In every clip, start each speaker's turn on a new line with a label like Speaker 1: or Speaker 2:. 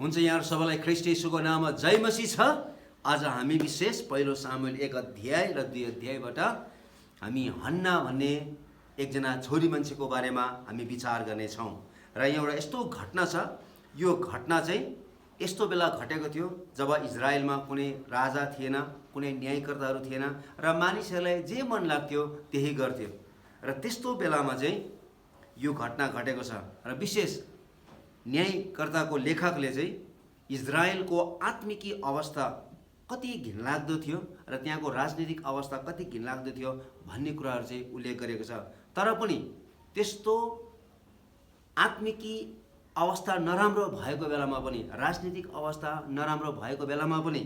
Speaker 1: हुन्छ, यहाँहरू सबैलाई ख्रीष्ट येशूको नाममा जय मसीह छ। आज हामी विशेष पहिलो सामुएल 1 अध्याय र 2 अध्यायबाट हामी हन्ना भन्ने एकजना छोरी मान्छेको बारेमा हामी विचार गर्नेछौँ। र यहाँ एउटा यस्तो घटना छ। यो घटना चाहिँ यस्तो बेला घटेको थियो जब इजरायलमा कुनै राजा थिएन, कुनै न्यायकर्ताहरू थिएन र मानिसहरूलाई जे मन लाग्थ्यो त्यही गर्थ्यो। र त्यस्तो बेलामा चाहिँ यो घटना घटेको छ। र विशेष न्यायकर्ताको लेखकले चाहिँ इजरायलको आत्मिकी अवस्था कति घिनलाग्दो थियो र त्यहाँको राजनीतिक अवस्था कति घिनलाग्दो थियो भन्ने कुराहरू चाहिँ उल्लेख गरेको छ। तर पनि त्यस्तो आत्मिकी अवस्था नराम्रो भएको बेलामा पनि, राजनीतिक अवस्था नराम्रो भएको बेलामा पनि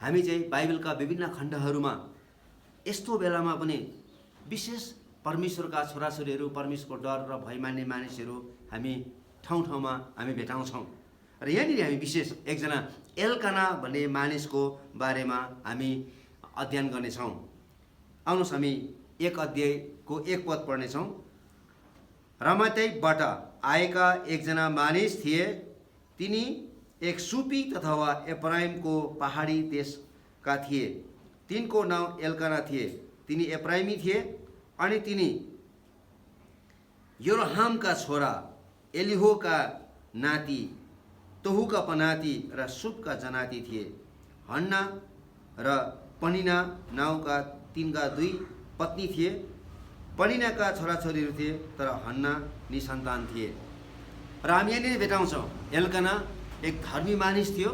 Speaker 1: हामी चाहिँ बाइबलका विभिन्न खण्डहरूमा यस्तो बेलामा पनि विशेष परमेश्वरका छोराछोरीहरू, परमेश्वरको डर र भय मान्ने मानिसहरू हामी ठाउँ ठाउँमा हामी भेटाउँछौँ। र यहाँनिर हामी विशेष एकजना एल्काना भन्ने मानिसको बारेमा हामी अध्ययन गर्नेछौँ। आउनुहोस् हामी 1 अध्यायको 1 पद पढ्नेछौँ। रमातैबाट आएका एकजना मानिस थिए। तिनी एक सुपी अथवा एफ्राइमको पहाडी देशका थिए। तिनको नाउँ एल्काना थिए। तिनी एफ्राइमी थिए अनि तिनी योरोहामका छोरा एलिहोका नाति, तोहुका पनाति र सुपका जनाती थिए। हन्ना र पनिना नाउँका तिनका 2 पत्नी थिए। पनिनाका छोराछोरीहरू थिए तर हन्ना निसन्तान थिए। र हामी यहाँनिर भेटाउँछौँ एल्काना एक धर्मी मानिस थियो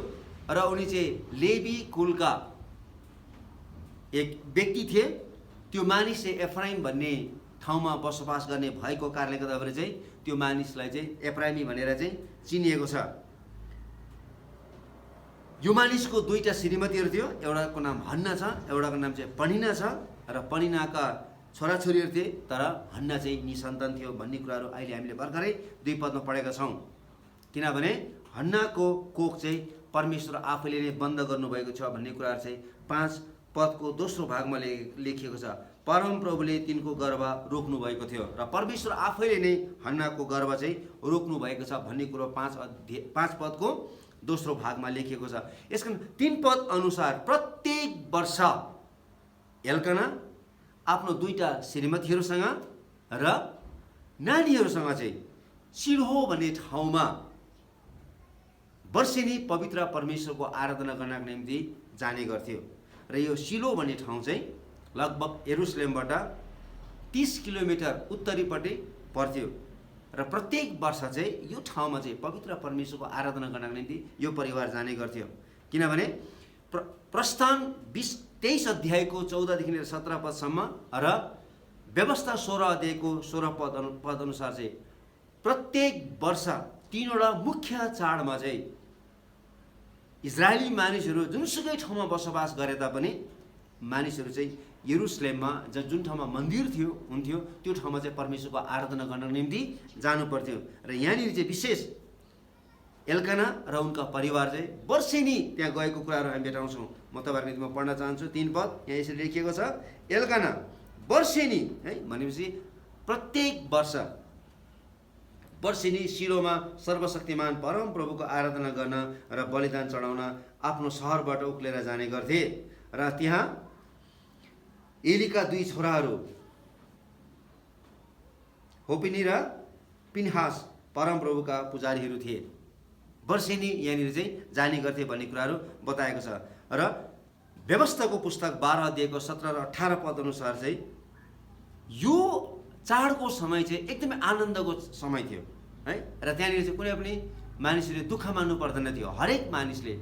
Speaker 1: र उनी चाहिँ लेवी कुलका एक व्यक्ति थिए। त्यो मानिस चाहिँ एफ्राइम भन्ने ठाउँमा बसोबास गर्ने भएको कारणले गर्दाखेरि चाहिँ त्यो मानिसलाई चाहिँ एफ्राइमी भनेर चाहिँ चिनिएको छ। यो मानिसको 2टा श्रीमतीहरू थियो। एउटाको नाम हन्ना छ, एउटाको नाम चाहिँ पनिना छ। र पनिनाका छोराछोरीहरू थिए तर हन्ना चाहिँ निसन्तान थियो भन्ने कुराहरू अहिले हामीले भर्खरै 2 पदमा पढेका छौँ। किनभने हन्नाको कोख चाहिँ परमेश्वर आफैले नै बन्द गर्नुभएको छ भन्ने कुराहरू चाहिँ 5 पदको दोस्रो भागमा लेखिएको छ। परमप्रभुले तिनको गर्भ रोक्नु भएको थियो र परमेश्वर आफैले नै हन्नाको गर्भ चाहिँ रोक्नु भएको छ भन्ने कुरो 5 पदको दोस्रो भागमा लेखिएको छ। यसकारण 3 पद अनुसार प्रत्येक वर्ष एल्काना आफ्नो 2टा श्रीमतीहरूसँग र नानीहरूसँग चाहिँ शिलोह भन्ने ठाउँमा वर्षेनी पवित्र परमेश्वरको आराधना गर्नको निम्ति जाने गर्थ्यो। र यो शिलोह भन्ने ठाउँ चाहिँ लगभग यरुसलेमबाट 30 किलोमिटर उत्तरीपट्टि पर्थ्यो। र प्रत्येक वर्ष चाहिँ यो ठाउँमा चाहिँ पवित्र परमेश्वरको आराधना गर्नको निम्ति यो परिवार जाने गर्थ्यो। किनभने प्रस्थान 23 अध्यायको 14 देखि 17 पदसम्म र व्यवस्था 16 अध्यायको 16 पद अनुसार चाहिँ प्रत्येक वर्ष 3वटा मुख्य चाडमा चाहिँ इजरायली मानिसहरू जुनसुकै ठाउँमा बसोबास गरे तापनि मानिसहरू चाहिँ यरुसलेममा जुन ठाउँमा मन्दिर हुन्थ्यो त्यो ठाउँमा चाहिँ परमेश्वरको आराधना गर्नको निम्ति जानु पर्थ्यो। र यहाँनिर चाहिँ विशेष एल्काना र उनका परिवार चाहिँ वर्षेनी त्यहाँ गएको कुराहरू हामी भेटाउँछौँ। म तपाईँहरूको निम्ति पढ्न चाहन्छु 3 पद। यहाँ यसरी लेखिएको छ, एल्काना वर्षेनी है भनेपछि प्रत्येक वर्ष वर्षेनी शिलोमा सर्वशक्तिमान परमप्रभुको आराधना गर्न र बलिदान चढाउन आफ्नो सहरबाट उक्लेर जाने गर्थे। र त्यहाँ एलीका 2 छोराहरू होपिनी र पिनहास परमप्रभुका पुजारीहरू थिए। वर्षेनी यहाँनिर चाहिँ जाने गर्थे भन्ने कुराहरू बताएको छ। र व्यवस्थाको पुस्तक 12 अध्यायको 17 र 18 पद अनुसार चाहिँ यो चाडको समय चाहिँ एकदमै आनन्दको समय थियो है। र त्यहाँनिर चाहिँ कुनै पनि मानिसले दुःख मान्नु पर्दैन थियो। हरेक मानिसले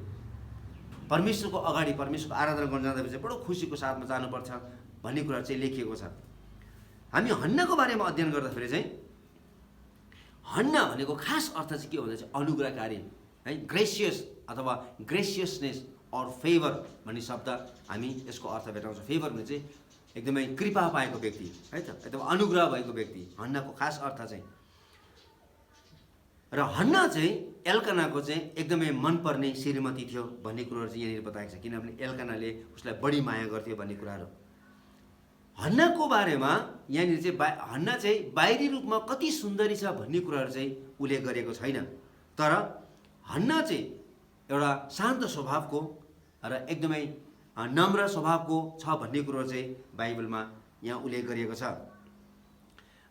Speaker 1: परमेश्वरको अगाडि परमेश्वरको आराधना गर्न जाँदाखेरि चाहिँ बडो खुसीको साथमा जानुपर्छ भन्ने कुरा चाहिँ लेखिएको छ। हामी हन्नाको बारेमा अध्ययन गर्दाखेरि चाहिँ हन्ना भनेको खास अर्थ चाहिँ के भन्दा चाहिँ अनुग्रहकारी है, ग्रेसियस अथवा ग्रेसियसनेस अर फेभर भन्ने शब्द हामी यसको अर्थ भेटाउँछौँ। फेभर भने चाहिँ एकदमै कृपा पाएको व्यक्ति है त, एकदम अनुग्रह भएको व्यक्ति हन्नाको खास अर्थ चाहिँ। र हन्ना चाहिँ एल्कानाको चाहिँ एकदमै मनपर्ने श्रीमती थियो भन्ने कुरोहरू चाहिँ यहाँनिर बताएको छ। किनभने एल्कानाले उसलाई बढी माया गर्थ्यो भन्ने कुराहरू। हन्नाको बारेमा यहाँनिर चाहिँ हन्ना चाहिँ बाहिरी रूपमा कति सुन्दरी छ भन्ने कुराहरू चाहिँ उल्लेख गरेको छैन। तर हन्ना चाहिँ एउटा शान्त स्वभावको र एकदमै नम्र स्वभावको छ भन्ने कुरो चाहिँ बाइबलमा यहाँ उल्लेख गरिएको छ।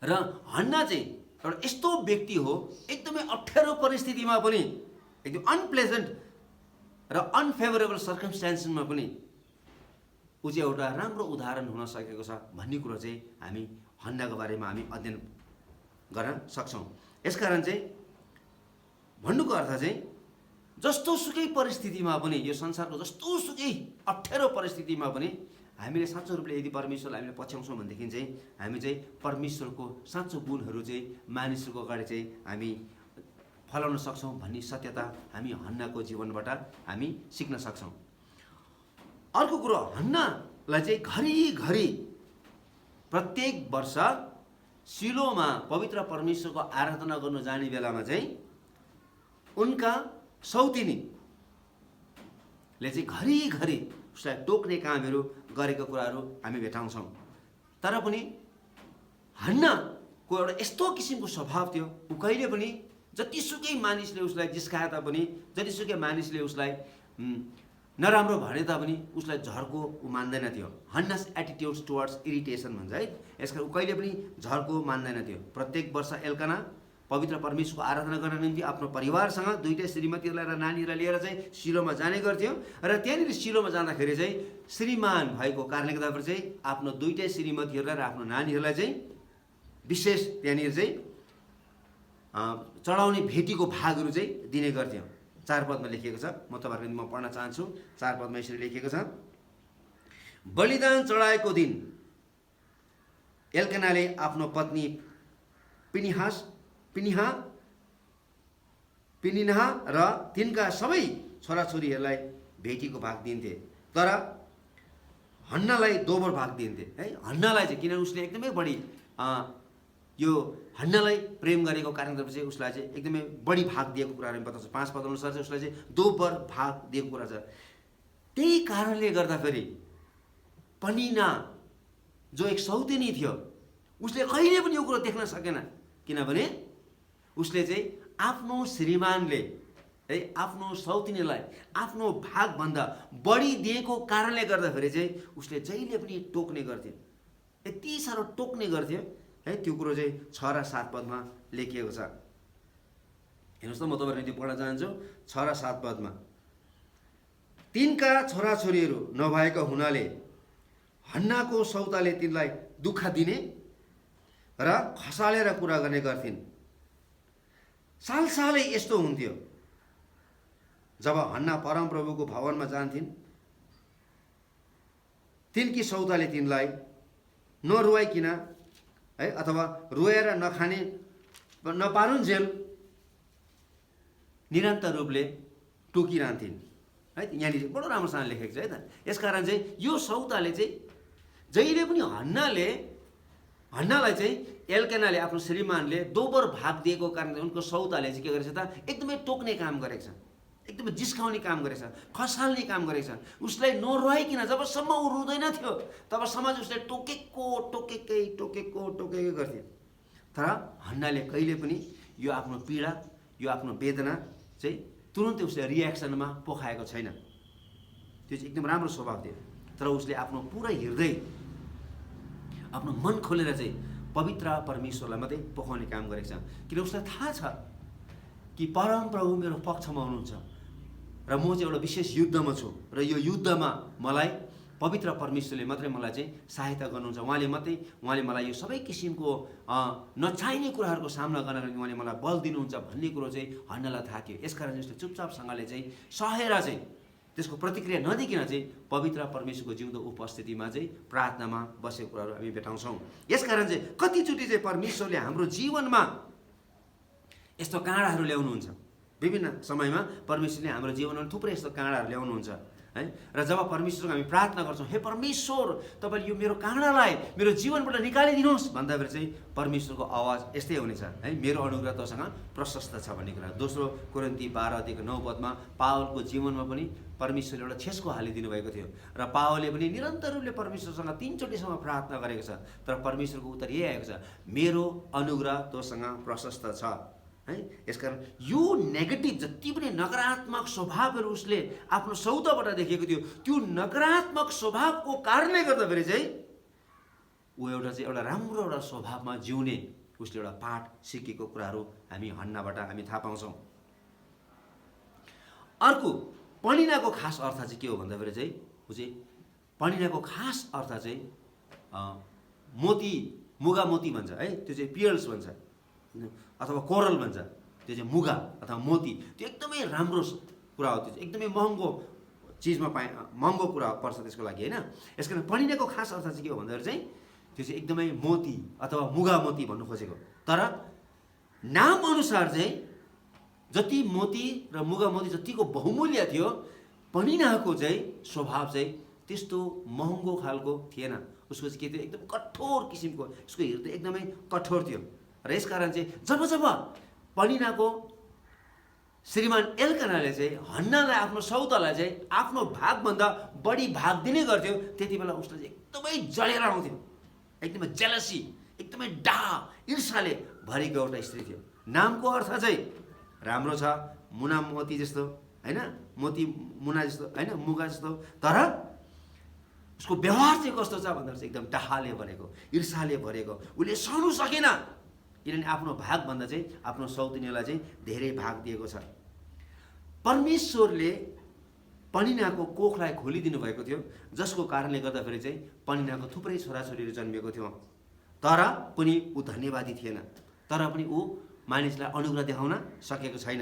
Speaker 1: र हन्ना चाहिँ एउटा यस्तो व्यक्ति हो, एकदमै अप्ठ्यारो परिस्थितिमा पनि, एकदम अनप्लेजेन्ट र अनफेभरेबल सर्कमस्टान्समा पनि ऊ चाहिँ एउटा राम्रो उदाहरण हुन सकेको छ भन्ने कुरो चाहिँ हामी हन्नाको बारेमा हामी अध्ययन गर्न सक्छौँ। यसकारण चाहिँ भन्नुको अर्थ चाहिँ जस्तो सुकै परिस्थितिमा पनि, यो संसारको जस्तो सुकै अप्ठ्यारो परिस्थितिमा पनि हामीले साँचो रूपले यदि परमेश्वरलाई हामीले पछ्याउँछौँ भनेदेखि चाहिँ हामी चाहिँ परमेश्वरको साँचो गुणहरू चाहिँ मानिसहरूको अगाडि चाहिँ हामी फलाउन सक्छौँ भन्ने सत्यता हामी हन्नाको जीवनबाट हामी सिक्न सक्छौँ। अर्को कुरो, हन्नालाई चाहिँ घरिघरि प्रत्येक वर्ष सिलोमा पवित्र परमेश्वरको आराधना गर्नु जाने बेलामा चाहिँ उनका सौतिनीले चाहिँ घरिघरि उसलाई टोक्ने कामहरू गरेको कुराहरू हामी भेटाउँछौँ। तर पनि हन्नाको एउटा यस्तो किसिमको स्वभाव थियो, ऊ कहिले पनि जतिसुकै मानिसले उसलाई जिस्काए तापनि, जतिसुकै मानिसले उसलाई नराम्रो भने तापनि उसलाई झर्को ऊ मान्दैन थियो। हन्नास एटिट्युड्स टुवर्ड्स इरिटेसन भन्छ है। यसका ऊ कहिले पनि झर्को मान्दैन थियो। प्रत्येक वर्ष एल्काना पवित्र परमेश्वरको आराधना गर्न निम्ति आफ्नो परिवारसँग दुईटै श्रीमतीहरूलाई र नानीहरूलाई लिएर चाहिँ सिलोमा जाने गर्थ्यो। र त्यहाँनिर सिलोमा जाँदाखेरि चाहिँ श्रीमान भएको कारणले गर्दाखेरि चाहिँ आफ्नो दुईटै श्रीमतीहरूलाई र आफ्नो नानीहरूलाई चाहिँ विशेष त्यहाँनिर चाहिँ चढाउने भेटीको भागहरू चाहिँ दिने गर्थ्यो। 4 पदमा लेखिएको छ, म तपाईँहरूको निम्ति पढ्न चाहन्छु। 4 पदमा यसरी लेखिएको छ, बलिदान चढाएको दिन एल्कानाले आफ्नो पत्नी पिनिहा र तिनका सबै छोराछोरीहरूलाई भेटीको भाग दिन्थे, तर हन्नालाई दोब्बर भाग दिन्थे है। हन्नालाई चाहिँ किनभने उसले एकदमै बढी यो हन्नालाई प्रेम गरेको कारणले चाहिँ उसलाई चाहिँ एकदमै बढी भाग दिएको कुराहरू बताउँछ। 5 पद अनुसार चाहिँ उसलाई चाहिँ दोब्बर भाग दिएको कुरा छ। त्यही कारणले गर्दाखेरि पनिना जो एक सौतेनी थियो, उसले कहिले पनि यो कुरो देख्न सकेन, किनभने उसले चाहिँ आफ्नो श्रीमानले है आफ्नो सौतिनीलाई आफ्नो भागभन्दा बढी दिएको कारणले गर्दाखेरि चाहिँ उसले जहिले पनि टोक्ने गर्थ्यो, यति साह्रो टोक्ने गर्थ्यो है। त्यो कुरो चाहिँ 6 र 7 पदमा लेखिएको छ। हेर्नुहोस् त, म तपाईँहरू त्यो पढ्न चाहन्छु। 6 र 7 पदमा, तिनका छोराछोरीहरू नभएका हुनाले हन्नाको सौताले तिनलाई दुःख दिने र खसालेर कुरा गर्ने गर्थिन्। सालसालै यस्तो हुन्थ्यो, जब हन्ना परमप्रभुको भवनमा जान्थिन्, तिनकी सौताले तिनलाई नरुवाइकिन है अथवा रोएर नखाने नपारुन्जेल निरन्तर रूपले टोकिरहन्थिन् है। यहाँनिर बडो राम्रोसँग लेखेको छ है त। यसकारण चाहिँ यो सौताले चाहिँ जहिले पनि हन्नालाई चाहिँ एल्कानाले आफ्नो श्रीमानले दोब्बर भाग दिएको कारणले उनको सौताले चाहिँ के गरेछ त, एकदमै टोक्ने काम गरेको छ, एकदमै जिस्काउने काम गरेछ, खसाल्ने काम गरेछ। उसलाई नरुवाइकिन जबसम्म ऊ रुँदैन थियो तबसम्म चाहिँ उसले टोकेकै गर्थ्यो। तर हन्नाले कहिले पनि यो आफ्नो पीडा, यो आफ्नो वेदना चाहिँ तुरुन्तै उसले रियाक्सनमा पोखाएको छैन। त्यो चाहिँ एकदम राम्रो स्वभाव थियो। तर उसले आफ्नो पुरै हृदय, आफ्नो मन खोलेर चाहिँ पवित्र परमेश्वरलाई मात्रै पोखाउने काम गरेको छ। किन उसलाई थाहा छ कि परमप्रभु मेरो पक्षमा हुनुहुन्छ र म चाहिँ एउटा विशेष युद्धमा छु र यो युद्धमा मलाई पवित्र परमेश्वरले मात्रै मलाई चाहिँ सहायता गर्नुहुन्छ। उहाँले मलाई यो सबै किसिमको नचाहिने कुराहरूको सामना गर्न उहाँले मलाई बल दिनुहुन्छ भन्ने कुरो चाहिँ हन्नालाई थाहा थियो। यसकारण उसले चुपचापसँगले चाहिँ सहेर चाहिँ त्यसको प्रतिक्रिया नदिकन चाहिँ पवित्र परमेश्वरको जिउँदो उपस्थितिमा चाहिँ प्रार्थनामा बसेको कुराहरू हामी भेटाउँछौँ। यसकारण चाहिँ कतिचोटि चाहिँ परमेश्वरले हाम्रो जीवनमा यस्तो काँडाहरू ल्याउनुहुन्छ। विभिन्न समयमा परमेश्वरले हाम्रो जीवनमा थुप्रै यस्तो काँडाहरू ल्याउनुहुन्छ है। र जब परमेश्वरको हामी प्रार्थना गर्छौँ, हे परमेश्वर तपाईँले यो मेरो काँडालाई मेरो जीवनबाट निकालिदिनुहोस् भन्दाखेरि चाहिँ परमेश्वरको आवाज यस्तै हुनेछ है, मेरो अनुग्रह तसँग प्रशस्त छ भन्ने कुरा। 2 कोरिन्थी 12:9 पदमा पावलको जीवनमा पनि परमेश्वरले एउटा छेस्को हालिदिनु भएको थियो र पावलले पनि निरन्तर रूपले परमेश्वरसँग 3 चोटिसम्म प्रार्थना गरेको छ। तर परमेश्वरको उत्तर यही आएको छ, मेरो अनुग्रह तँसँग प्रशस्त छ है। यसकारण यो नेगेटिभ जति पनि नकारात्मक स्वभावहरू उसले आफ्नो सौदाबाट देखेको थियो, त्यो नकारात्मक स्वभावको कारणले गर्दाखेरि चाहिँ ऊ एउटा राम्रो एउटा स्वभावमा जिउने उसले एउटा पाठ सिकेको कुराहरू हामी हन्नाबाट हामी थाहा पाउँछौँ। अर्को पनिनाको खास अर्थ चाहिँ के हो भन्दाखेरि चाहिँ ऊ चाहिँ पनिनाको खास अर्थ चाहिँ मोती, मुगा मोती भन्छ है, त्यो चाहिँ पियर्स भन्छ अथवा कोरल भन्छ, त्यो चाहिँ मुगा अथवा मोती, त्यो एकदमै राम्रो कुरा हो, त्यो चाहिँ एकदमै महँगो चिजमा महँगो कुरा पर्छ त्यसको लागि होइन। यस कारण पनिनाको खास अर्थ चाहिँ के हो भन्दाखेरि चाहिँ त्यो चाहिँ एकदमै मोती अथवा मुगा मोती भन्नु खोजेको। तर नाम अनुसार चाहिँ जति मोती र मुगा मोती जतिको बहुमूल्य थियो, पनिनाको चाहिँ स्वभाव चाहिँ त्यस्तो महँगो खालको थिएन। उसको चाहिँ के थियो, एकदम कठोर किसिमको, उसको हृदय एकदमै कठोर थियो। र यसकारण चाहिँ जब जब पनिनाको श्रीमान एल्कानाले चाहिँ हन्नालाई आफ्नो सौदालाई चाहिँ आफ्नो भागभन्दा बढी भाग दिने गर्थ्यो, त्यति बेला उसलाई चाहिँ एकदमै जलेर आउँथ्यो, एकदमै जेलसी, एकदमै डाह ईर्ष्याले भरेको एउटा स्त्री थियो। नामको अर्थ चाहिँ राम्रो छ, मुना मोती जस्तो होइन, मोती मुना जस्तो होइन, मुगा जस्तो, तर उसको व्यवहार चाहिँ कस्तो छ भन्दा चाहिँ एकदम डाहाले भरेको, ईर्ष्याले भरेको। उसले सहनु सकेन, किनभने आफ्नो भागभन्दा चाहिँ आफ्नो सौतिनीलाई चाहिँ धेरै भाग दिएको छ। परमेश्वरले पनिनाको कोखलाई खोलिदिनु भएको थियो, जसको कारणले गर्दाखेरि चाहिँ पनिनाको थुप्रै छोराछोरीहरू जन्मिएको थियो। तर पनि ऊ धन्यवादी थिएन, तर पनि ऊ मानिसलाई अनुग्रह देखाउन सकेको छैन।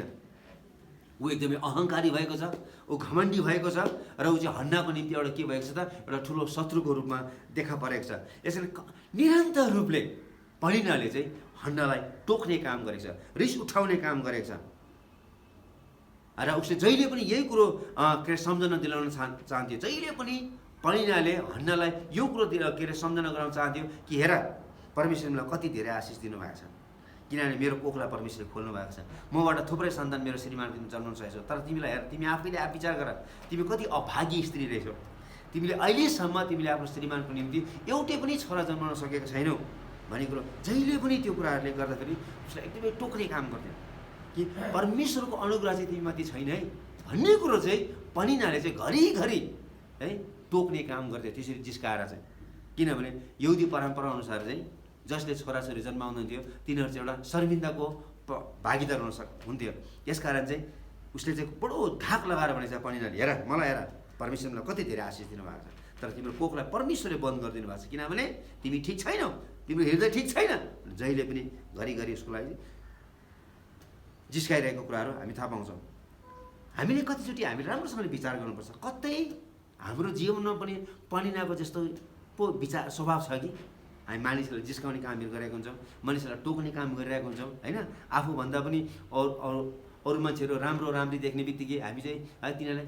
Speaker 1: ऊ एकदमै अहङ्कारी भएको छ, ऊ घमण्डी भएको छ, र ऊ चाहिँ हन्नाको निम्ति एउटा के भएको छ त, एउटा ठुलो शत्रुको रूपमा देखा परेको छ। यसरी निरन्तर रूपले पनिनाले चाहिँ हन्नालाई टोक्ने काम गरेको छ, रिस उठाउने काम गरेको छ, र उसले जहिले पनि यही कुरो सम्झना दिलाउन चाहन्थ्यो। जहिले पनि पनिनाले हन्नालाई यो कुरो के अरे सम्झना गराउन चाहन्थ्यो कि हेर, परमेश्वरलाई कति धेरै आशिष दिनुभएको छ, किनभने मेरो कोखलाई परमेश्वरले खोल्नु भएको छ, मबाट थुप्रै सन्तान मेरो श्रीमानको निम्ति जन्माउन सकेको छ। तर तिमीलाई हेर, तिमी आफैले आफ विचार गर, तिमी कति अभागी स्त्री रहेछौ, तिमीले अहिलेसम्म तिमीले आफ्नो श्रीमानको निम्ति एउटै पनि छोरा जन्माउन सकेको छैनौ भन्ने कुरो जहिले पनि त्यो कुराहरूले गर्दाखेरि उसलाई एकदमै टोक्ने काम गर्थ्यो कि परमेश्वरको अनुग्रह चाहिँ तिमीमाथि छैन है भन्ने कुरो चाहिँ पनिनाले चाहिँ घरिघरि है टोक्ने काम गर्थ्यो, त्यसरी जिस्काएर चाहिँ। किनभने यहुदी परम्परा अनुसार चाहिँ जसले छोराछोरी जन्माउँदैनथ्यो तिनीहरू चाहिँ एउटा शर्मिन्दाको भागीदार हुन्थ्यो। यसकारण चाहिँ उसले चाहिँ बडो धाक लगाएर भनेछ पनिनाले, हेर मलाई हेर, परमेश्वरलाई कति धेरै आशिष दिनुभएको छ, तर तिम्रो कोखलाई परमेश्वरले बन्द गरिदिनु भएको छ, किनभने तिमी ठिक छैनौ, तिम्रो हृदय ठिक छैन। जहिले पनि घरिघरि उसको लागि जिस्काइरहेको कुराहरू हामी थाहा पाउँछौँ। हामीले कतिचोटि हामीले राम्रोसँगले विचार गर्नुपर्छ, कतै हाम्रो जीवनमा पनि पनिनाको जस्तो पो विचार स्वभाव छ कि हामी मानिसहरूलाई जिस्काउने कामहरू गरेको हुन्छौँ, मानिसहरूलाई टोक्ने काम गरिरहेको हुन्छौँ होइन। आफूभन्दा पनि अरू मान्छेहरू राम्रो राम्री देख्ने बित्तिकै हामी चाहिँ है तिनीहरूलाई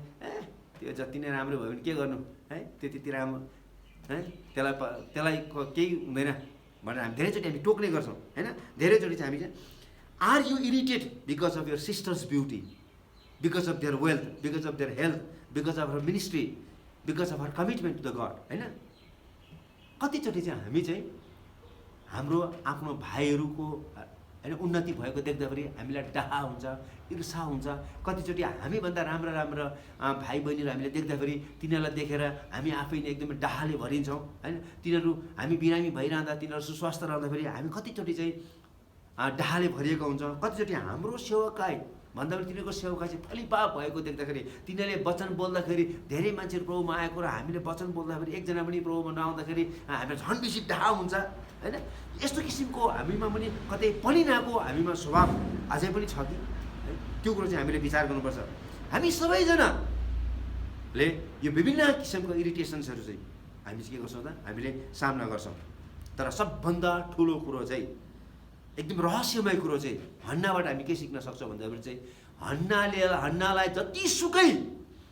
Speaker 1: त्यो जति नै राम्रो भयो भने के गर्नु है, त्यो त्यति राम्रो है, त्यसलाई केही हुँदैन भनेर हामी धेरैचोटि हामी टोक्ने गर्छौँ होइन। धेरैचोटि चाहिँ हामी चाहिँ are you irritated because of your sister's beauty, because of their wealth, because of their health, because of her ministry, because of her commitment to the God होइन। कतिचोटि चाहिँ हामी चाहिँ हाम्रो आफ्नो भाइहरूको होइन उन्नति भएको देख्दाखेरि हामीलाई डाहा हुन्छ, ईर्ष्या हुन्छ। कतिचोटि हामीभन्दा राम्रा राम्रा भाइ बहिनीहरू हामीले देख्दाखेरि तिनीहरूलाई देखेर हामी आफै नै एकदमै डाहाले भरिन्छौँ होइन। तिनीहरू हामी बिरामी भइरहँदा, तिनीहरू सुस्वास्थ्य रहँदाखेरि हामी कतिचोटि चाहिँ डाहाले भरिएको हुन्छ। कतिचोटि हाम्रो सेवकाई भन्दा पनि तिनीहरूको सेवकाई चाहिँ फलिपाप भएको देख्दाखेरि, तिनीहरूले वचन बोल्दाखेरि धेरै मान्छेहरू प्रभुमा आएको र हामीले वचन बोल्दाखेरि एकजना पनि प्रभुमा नआउँदाखेरि हामीलाई झन् बेसी डाहा हुन्छ होइन। यस्तो किसिमको हामीमा पनि कतै पनिनाको हामीमा स्वभाव अझै पनि छ कि है, त्यो कुरो चाहिँ हामीले विचार गर्नुपर्छ। हामी सबैजनाले यो विभिन्न किसिमको इरिटेसन्सहरू चाहिँ हामी चाहिँ के गर्छौँ त, हामीले सामना गर्छौँ। तर सबभन्दा ठुलो कुरो चाहिँ एकदम रहस्यमय कुरो चाहिँ हन्नाबाट हामी के सिक्न सक्छौँ भन्दाखेरि चाहिँ हन्नालाई जतिसुकै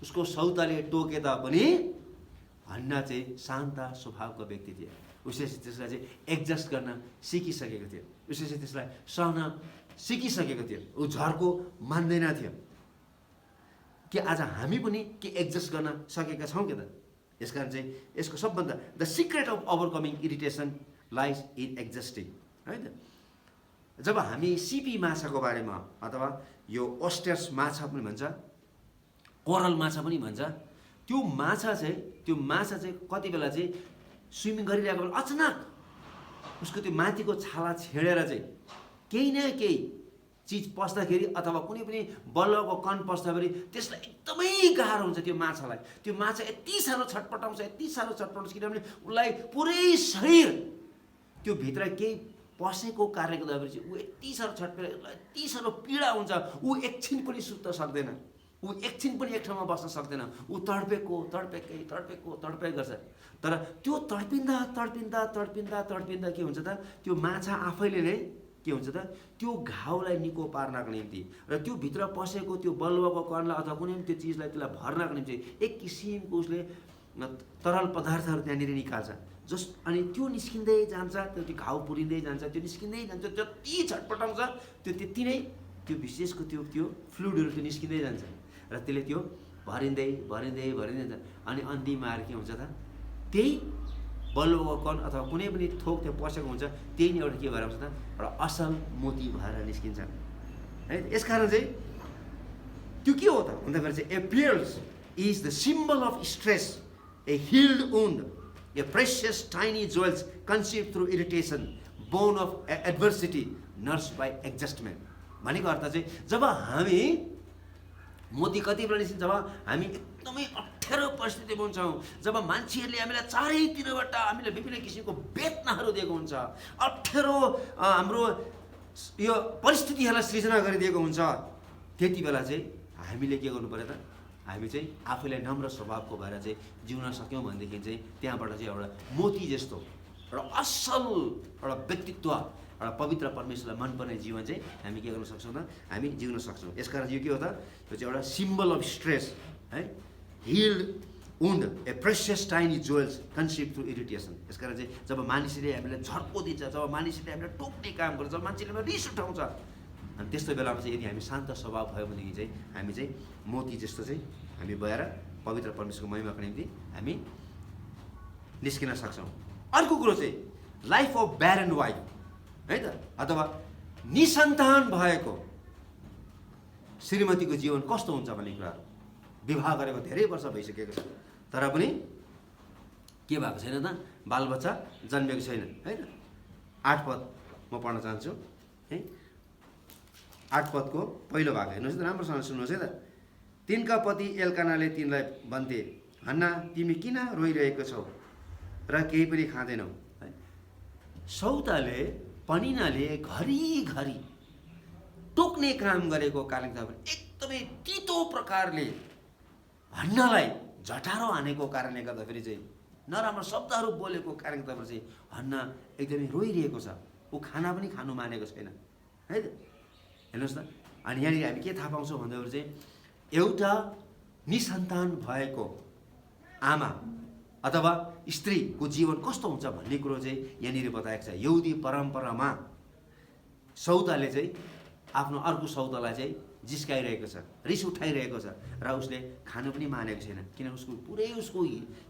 Speaker 1: उसको सौताले टोके तापनि हन्ना चाहिँ शान्त स्वभावको व्यक्ति थिए। उसले त्यसलाई चाहिँ एडजस्ट गर्न सिकिसकेको थियो, उसले चाहिँ त्यसलाई सहन सिकिसकेको थियो, ऊ झर्को मान्दैन थियो। कि आज हामी पनि के एडजस्ट गर्न सकेका छौँ के त? यसकारण चाहिँ यसको सबभन्दा the secret of overcoming irritation lies in adjusting है त। जब हामी सिपी माछाको बारेमा अथवा यो ओस्टर्स माछा पनि भन्छ, कोरल माछा पनि भन्छ, त्यो माछा चाहिँ कति बेला चाहिँ स्विमिङ गरिरहेको बेला अचानक उसको त्यो माथिको छाला छेडेर चाहिँ केही न केही चिज पस्दाखेरि अथवा कुनै पनि बल्लको कण पस्दाखेरि त्यसलाई एकदमै गाह्रो हुन्छ त्यो माछालाई। त्यो माछा यति साह्रो छटपटाउँछ किनभने उसलाई पुरै शरीर त्यो भित्र केही पसेको कारणले गर्दाखेरि चाहिँ ऊ यति साह्रो छटपटाएर यति साह्रो पीडा हुन्छ, ऊ एकछिन पनि सुत्न सक्दैन, ऊ एकछिन पनि एक ठाउँमा बस्न सक्दैन, ऊ तडपेकै गर्छ। तर त्यो तडपिँदा के हुन्छ त, त्यो माछा आफैले नै के हुन्छ त, त्यो घाउलाई निको पार्नको निम्ति र त्यो भित्र पसेको त्यो बलुवाको कणलाई अथवा कुनै पनि त्यो चिजलाई त्यसलाई भर्नको निम्ति एक किसिमको उसले तरल पदार्थहरू त्यहाँनिर निकाल्छ। अनि त्यो निस्किँदै जान्छ, त्यो घाउ पुरिँदै जान्छ, त्यो निस्किँदै जान्छ, जति छटपटाउँछ त्यो त्यति नै त्यो विशेषको त्यो फ्लुइडहरू त्यो निस्किँदै जान्छ र त्यसले त्यो भरिँदै जान्छ। अनि अन्तिममा आएर के हुन्छ त, त्यही बलुवाको कण अथवा कुनै पनि थोक त्यो पसेको हुन्छ, त्यही नै एउटा के भएर आउँछ त, एउटा असल मोती भएर निस्किन्छ है। यसकारण चाहिँ त्यो के हो त भन्दाखेरि चाहिँ a pearl is the symbol of stress, a healed wound, a precious tiny jewels conceive through irritation, born of adversity, nursed by adjustment. भनेको अर्थ चाहिँ जब हामी मोती कति बेला निस्किन्छ, जब हामी एकदमै अप्ठ्यारो परिस्थितिमा हुन्छौँ, जब मान्छेहरूले हामीलाई चारैतिरबाट हामीलाई विभिन्न किसिमको वेदनाहरू दिएको हुन्छ, अप्ठ्यारो हाम्रो यो परिस्थितिहरूलाई सृजना गरिदिएको हुन्छ, त्यति बेला चाहिँ हामीले के गर्नु पर्यो त, हामी चाहिँ आफूलाई नम्र स्वभावको भएर चाहिँ जिउन सक्यौँ भनेदेखि चाहिँ त्यहाँबाट चाहिँ एउटा मोती जस्तो एउटा असल एउटा व्यक्तित्व, एउटा पवित्र परमेश्वरलाई मनपर्ने जीवन चाहिँ हामी के गर्न सक्छौँ त, हामी जिउन सक्छौँ। यसकारण यो के हो त, यो चाहिँ एउटा सिम्बल अफ स्ट्रेस है, healed wound, a precious tiny jewels conceive through irritation. यसकारण चाहिँ जब मानिसले हामीलाई झर्को दिन्छ, जब मानिसले हामीलाई टोक्ने काम गर्छ, जब मान्छेले हामीलाई रिस उठाउँछ, अनि त्यस्तो बेलामा चाहिँ यदि हामी शान्त स्वभाव भयो भनेदेखि चाहिँ हामी चाहिँ मोती जस्तो चाहिँ हामी भएर पवित्र परमेश्वरको महिमाको निम्ति हामी निस्किन सक्छौँ। अर्को कुरो चाहिँ लाइफ अफ ब्यारन वाइफ है त, अथवा निसन्तान भएको श्रीमतीको जीवन कस्तो हुन्छ भन्ने कुरा। विवाह गरेको धेरै वर्ष भइसकेको छ तर पनि के भएको छैन त, बालबच्चा जन्मेको छैन है त। 8 पद म पढ्न चाहन्छु है, 8 पदको पहिलो भाग हेर्नुहोस् त, राम्रोसँग सुन्नुहोस् है त। तिनका पति एल्कानाले तिनलाई भन्थे, हन्ना तिमी किन रोइरहेको छौ र केही पनि खाँदैनौ। सौताले पनिनाले घरिघरि टोक्ने काम गरेको कारणले एकदमै तितो प्रकारले हन्नालाई झटारो हानेको कारणले गर्दाखेरि चाहिँ नराम्रो शब्दहरू बोलेको कारणले गर्दाखेरि चाहिँ हन्ना एकदमै रोइरहेको छ, ऊ खाना पनि खानु मानेको छैन है त। हेर्नुहोस् त, अनि यहाँनिर हामी के थाहा पाउँछौँ भन्दाखेरि चाहिँ एउटा निसन्तान भएको आमा अथवा स्त्रीको जीवन कस्तो हुन्छ भन्ने कुरो चाहिँ यहाँनिर बताएको छ। यहुदी परम्परामा सौताले चाहिँ आफ्नो अर्को सौतालाई चाहिँ जिस्काइरहेको छ, रिस उठाइरहेको छ र उसले खानु पनि मानेको छैन, किन उसको पुरै उसको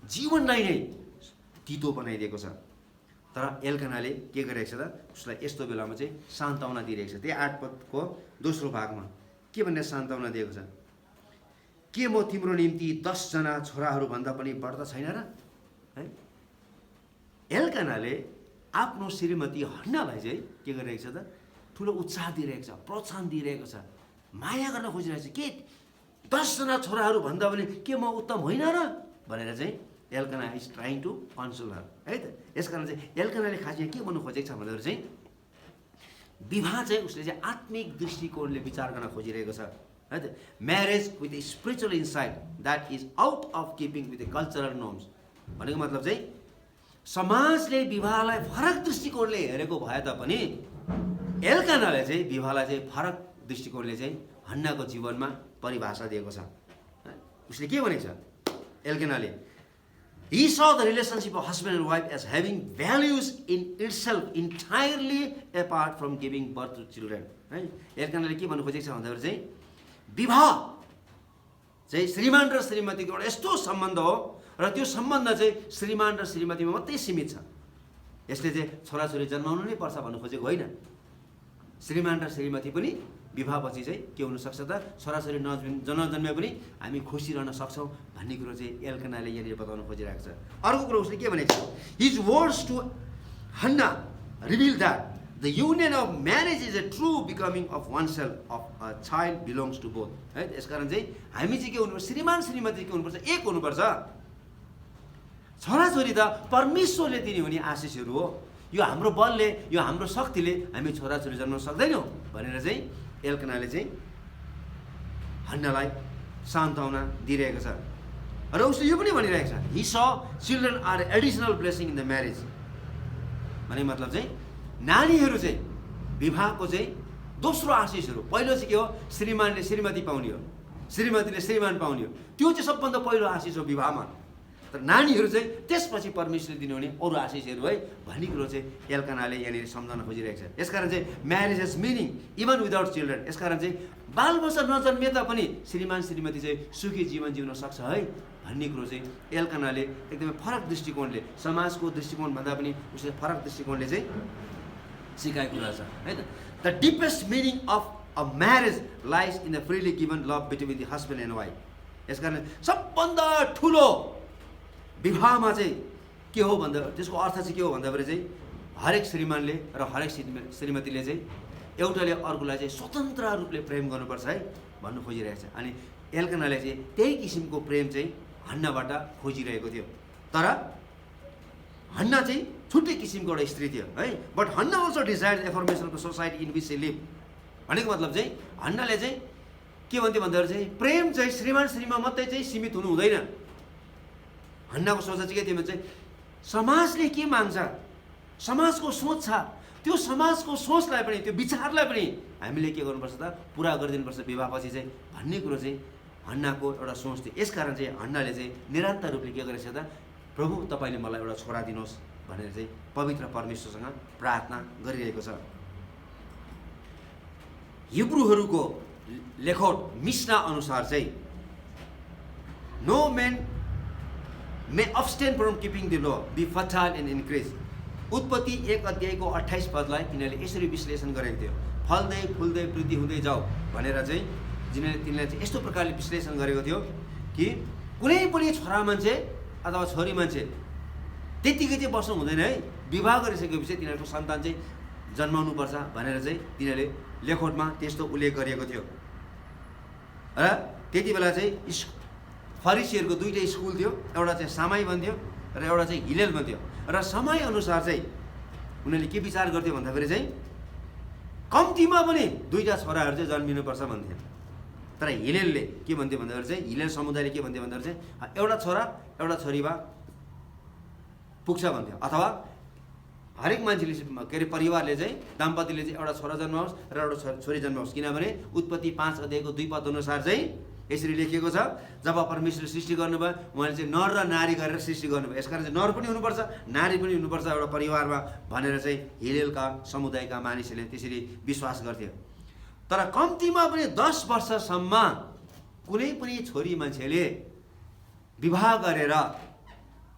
Speaker 1: जीवनलाई नै तितो बनाइदिएको छ। तर एल्कानाले के गरिरहेको छ त, उसलाई यस्तो बेलामा चाहिँ सान्त्वना दिइरहेको छ। त्यही 8 पदको दोस्रो भागमा के भनेर सान्त्वना दिएको छ, के म तिम्रो निम्ति 10 जना छोराहरू भन्दा पनि बढ्दा छैन र है। एल्कानाले आफ्नो श्रीमती हन्नालाई चाहिँ के गरिरहेको छ त, ठुलो उत्साह दिइरहेको छ, प्रोत्साहन दिइरहेको छ, माया गर्न खोजिरहेको छ। के 10 जना छोराहरू भन्दा पनि के म उत्तम होइन र भनेर चाहिँ Elkanah is trying to console her है त। यसकारण चाहिँ एल्कानाले खास के भन्नु खोजेको छ भन्दाखेरि चाहिँ विवाह चाहिँ उसले चाहिँ आत्मिक दृष्टिकोणले विचार गर्न खोजिरहेको छ है त। Marriage with a spiritual insight that is out of keeping with the cultural norms. भनेको मतलब चाहिँ समाजले विवाहलाई फरक दृष्टिकोणले हेरेको भए तापनि एल्कानाले चाहिँ विवाहलाई चाहिँ फरक दृष्टिकोणले चाहिँ हन्नाको जीवनमा परिभाषा दिएको छ। उसले के भनेको छ एल्कानाले, he saw the relationship of husband and wife as having values in itself entirely apart from giving birth to children है। एल्कानाले के भन्नु खोजेको छ भन्दाखेरि चाहिँ विवाह चाहिँ श्रीमान र श्रीमतीको एउटा यस्तो सम्बन्ध हो र त्यो सम्बन्ध चाहिँ श्रीमान र श्रीमतीमा मात्रै सीमित छ। यसले चाहिँ छोराछोरी जन्माउनु नै पर्छ भन्नु खोजेको होइन श्रीमान र श्रीमती पनि विवाहपछि चाहिँ के हुनसक्छ त छोराछोरी नजन्मे पनि हामी खुसी रहन सक्छौँ भन्ने कुरो चाहिँ एल्कानाले यहाँनिर बताउन खोजिरहेको छ। अर्को कुरो उसले के भनेको छ, his words to Hannah reveal that the union of marriage is a true becoming of one self of a child belongs to both है। त्यसकारण चाहिँ हामी चाहिँ के हुनुपर्छ, श्रीमान श्रीमती के हुनुपर्छ, एक हुनुपर्छ। छोराछोरी त परमेश्वरले दिने हुने आशिषहरू हो, यो हाम्रो बलले यो हाम्रो शक्तिले हामी छोराछोरी जन्माउन सक्दैनौँ भनेर चाहिँ एल्कानाले चाहिँ हन्नालाई सान्त्वना दिइरहेको छ। र उसले यो पनि भनिरहेको छ, he says children are additional blessing in the marriage. भने मतलब चाहिँ नानीहरू चाहिँ विवाहको चाहिँ दोस्रो आशिषहरू, पहिलो चाहिँ के हो, श्रीमानले श्रीमती पाउने हो, श्रीमतीले श्रीमान पाउने हो, त्यो चाहिँ सबभन्दा पहिलो आशिष हो विवाहमा। तर नानीहरू चाहिँ त्यसपछि परमेश्वरले दिनुहुने अरू आशिषहरू है भन्ने कुरो चाहिँ एल्कानाले यहाँनिर सम्झाउन खोजिरहेको छ। यसकारण चाहिँ marriage has meaning even without children. यसकारण चाहिँ बालबच्चा नजन्मे तापनि श्रीमान श्रीमती चाहिँ सुखी जीवन जिउन सक्छ है भन्ने कुरो चाहिँ एल्कानाले एकदमै फरक दृष्टिकोणले, समाजको दृष्टिकोणभन्दा पनि उसले फरक दृष्टिकोणले चाहिँ सिकाएको कुरा छ है त। The deepest meaning of a marriage lies in the freely given love between the husband and wife. यसकारण सबभन्दा ठुलो विवाहमा चाहिँ के हो भन्दा, त्यसको अर्थ चाहिँ के हो भन्दाखेरि चाहिँ हरेक श्रीमानले र हरेक श्रीमतीले चाहिँ एउटाले अर्कोलाई चाहिँ स्वतन्त्र रूपले प्रेम गर्नुपर्छ है भन्नु खोजिरहेको छ। अनि एल्कानाले चाहिँ त्यही किसिमको प्रेम चाहिँ हन्नाबाट खोजिरहेको थियो। तर हन्ना चाहिँ छुट्टै किसिमको एउटा स्त्री थियो है। But Hannah also desired affirmation of society in which she live. भनेको मतलब चाहिँ हन्नाले चाहिँ के भन्थ्यो भन्दाखेरि चाहिँ प्रेम चाहिँ श्रीमान श्रीमा मात्रै चाहिँ सीमित हुनु हुँदैन। हन्नाको सोच चाहिँ के थियो भने चाहिँ समाजले के माग्छ, समाजको सोच छ, त्यो समाजको सोचलाई पनि त्यो विचारलाई पनि हामीले के गर्नुपर्छ त पुरा गरिदिनुपर्छ विवाहपछि चाहिँ भन्ने कुरो चाहिँ हन्नाको एउटा सोच थियो। यसकारण चाहिँ हन्नाले चाहिँ निरन्तर रूपले के गरेछ त, प्रभु तपाईँले मलाई एउटा छोरा दिनुहोस् भनेर चाहिँ पवित्र परमेश्वरसँग प्रार्थना गरिरहेको छ। हिब्रूहरूको लेखौट मिश्ना अनुसार चाहिँ no man may abstain from keeping the law be fertile and increase. उत्पत्ति 1 अध्यायको 28 पदलाई तिनीहरूले यसरी विश्लेषण गरेको थियो, फल्दै फुल्दै वृद्धि हुँदै जाऊ भनेर चाहिँ तिनीहरूले चाहिँ यस्तो प्रकारले विश्लेषण गरेको थियो कि कुनै पनि छोरा मान्छे अथवा छोरी मान्छे त्यत्तिकै चाहिँ बस्नु हुँदैन है, विवाह गरिसकेपछि तिनीहरूको सन्तान चाहिँ जन्माउनुपर्छ भनेर चाहिँ तिनीहरूले लेखौटमा त्यस्तो उल्लेख गरिएको थियो। र त्यति बेला चाहिँ फरिसीहरूको दुईटै स्कुल थियो, एउटा चाहिँ सामाई भन्थ्यो र एउटा चाहिँ हिलेल भन्थ्यो। र समय अनुसार चाहिँ उनीहरूले के विचार गर्थ्यो भन्दाखेरि चाहिँ कम्तीमा पनि दुईटा छोराहरू चाहिँ जन्मिनुपर्छ भन्थ्यो। तर हिलेलले के भन्थ्यो भन्दाखेरि चाहिँ हिलेल समुदायले के भन्थ्यो भन्दाखेरि चाहिँ एउटा छोरा एउटा छोरीमा पुग्छ भन्थ्यो। अथवा हरेक मान्छेले के अरे परिवारले चाहिँ दाम्पत्यले चाहिँ एउटा छोरा जन्माओस् र एउटा छोरी जन्माओस्। किनभने उत्पत्ति 5 अध्यायको 2 पद अनुसार चाहिँ यसरी लेखिएको छ, जब परमेश्वरले सृष्टि गर्नुभयो उहाँले चाहिँ नर र नारी गरेर सृष्टि गर्नुभयो। यसकारण चाहिँ नर पनि हुनुपर्छ नारी पनि हुनुपर्छ एउटा परिवारमा भनेर चाहिँ हिलेलका समुदायका मानिसहरूले त्यसरी विश्वास गर्थ्यो। तर कम्तीमा पनि 10 वर्षसम्म कुनै पनि छोरी मान्छेले विवाह गरेर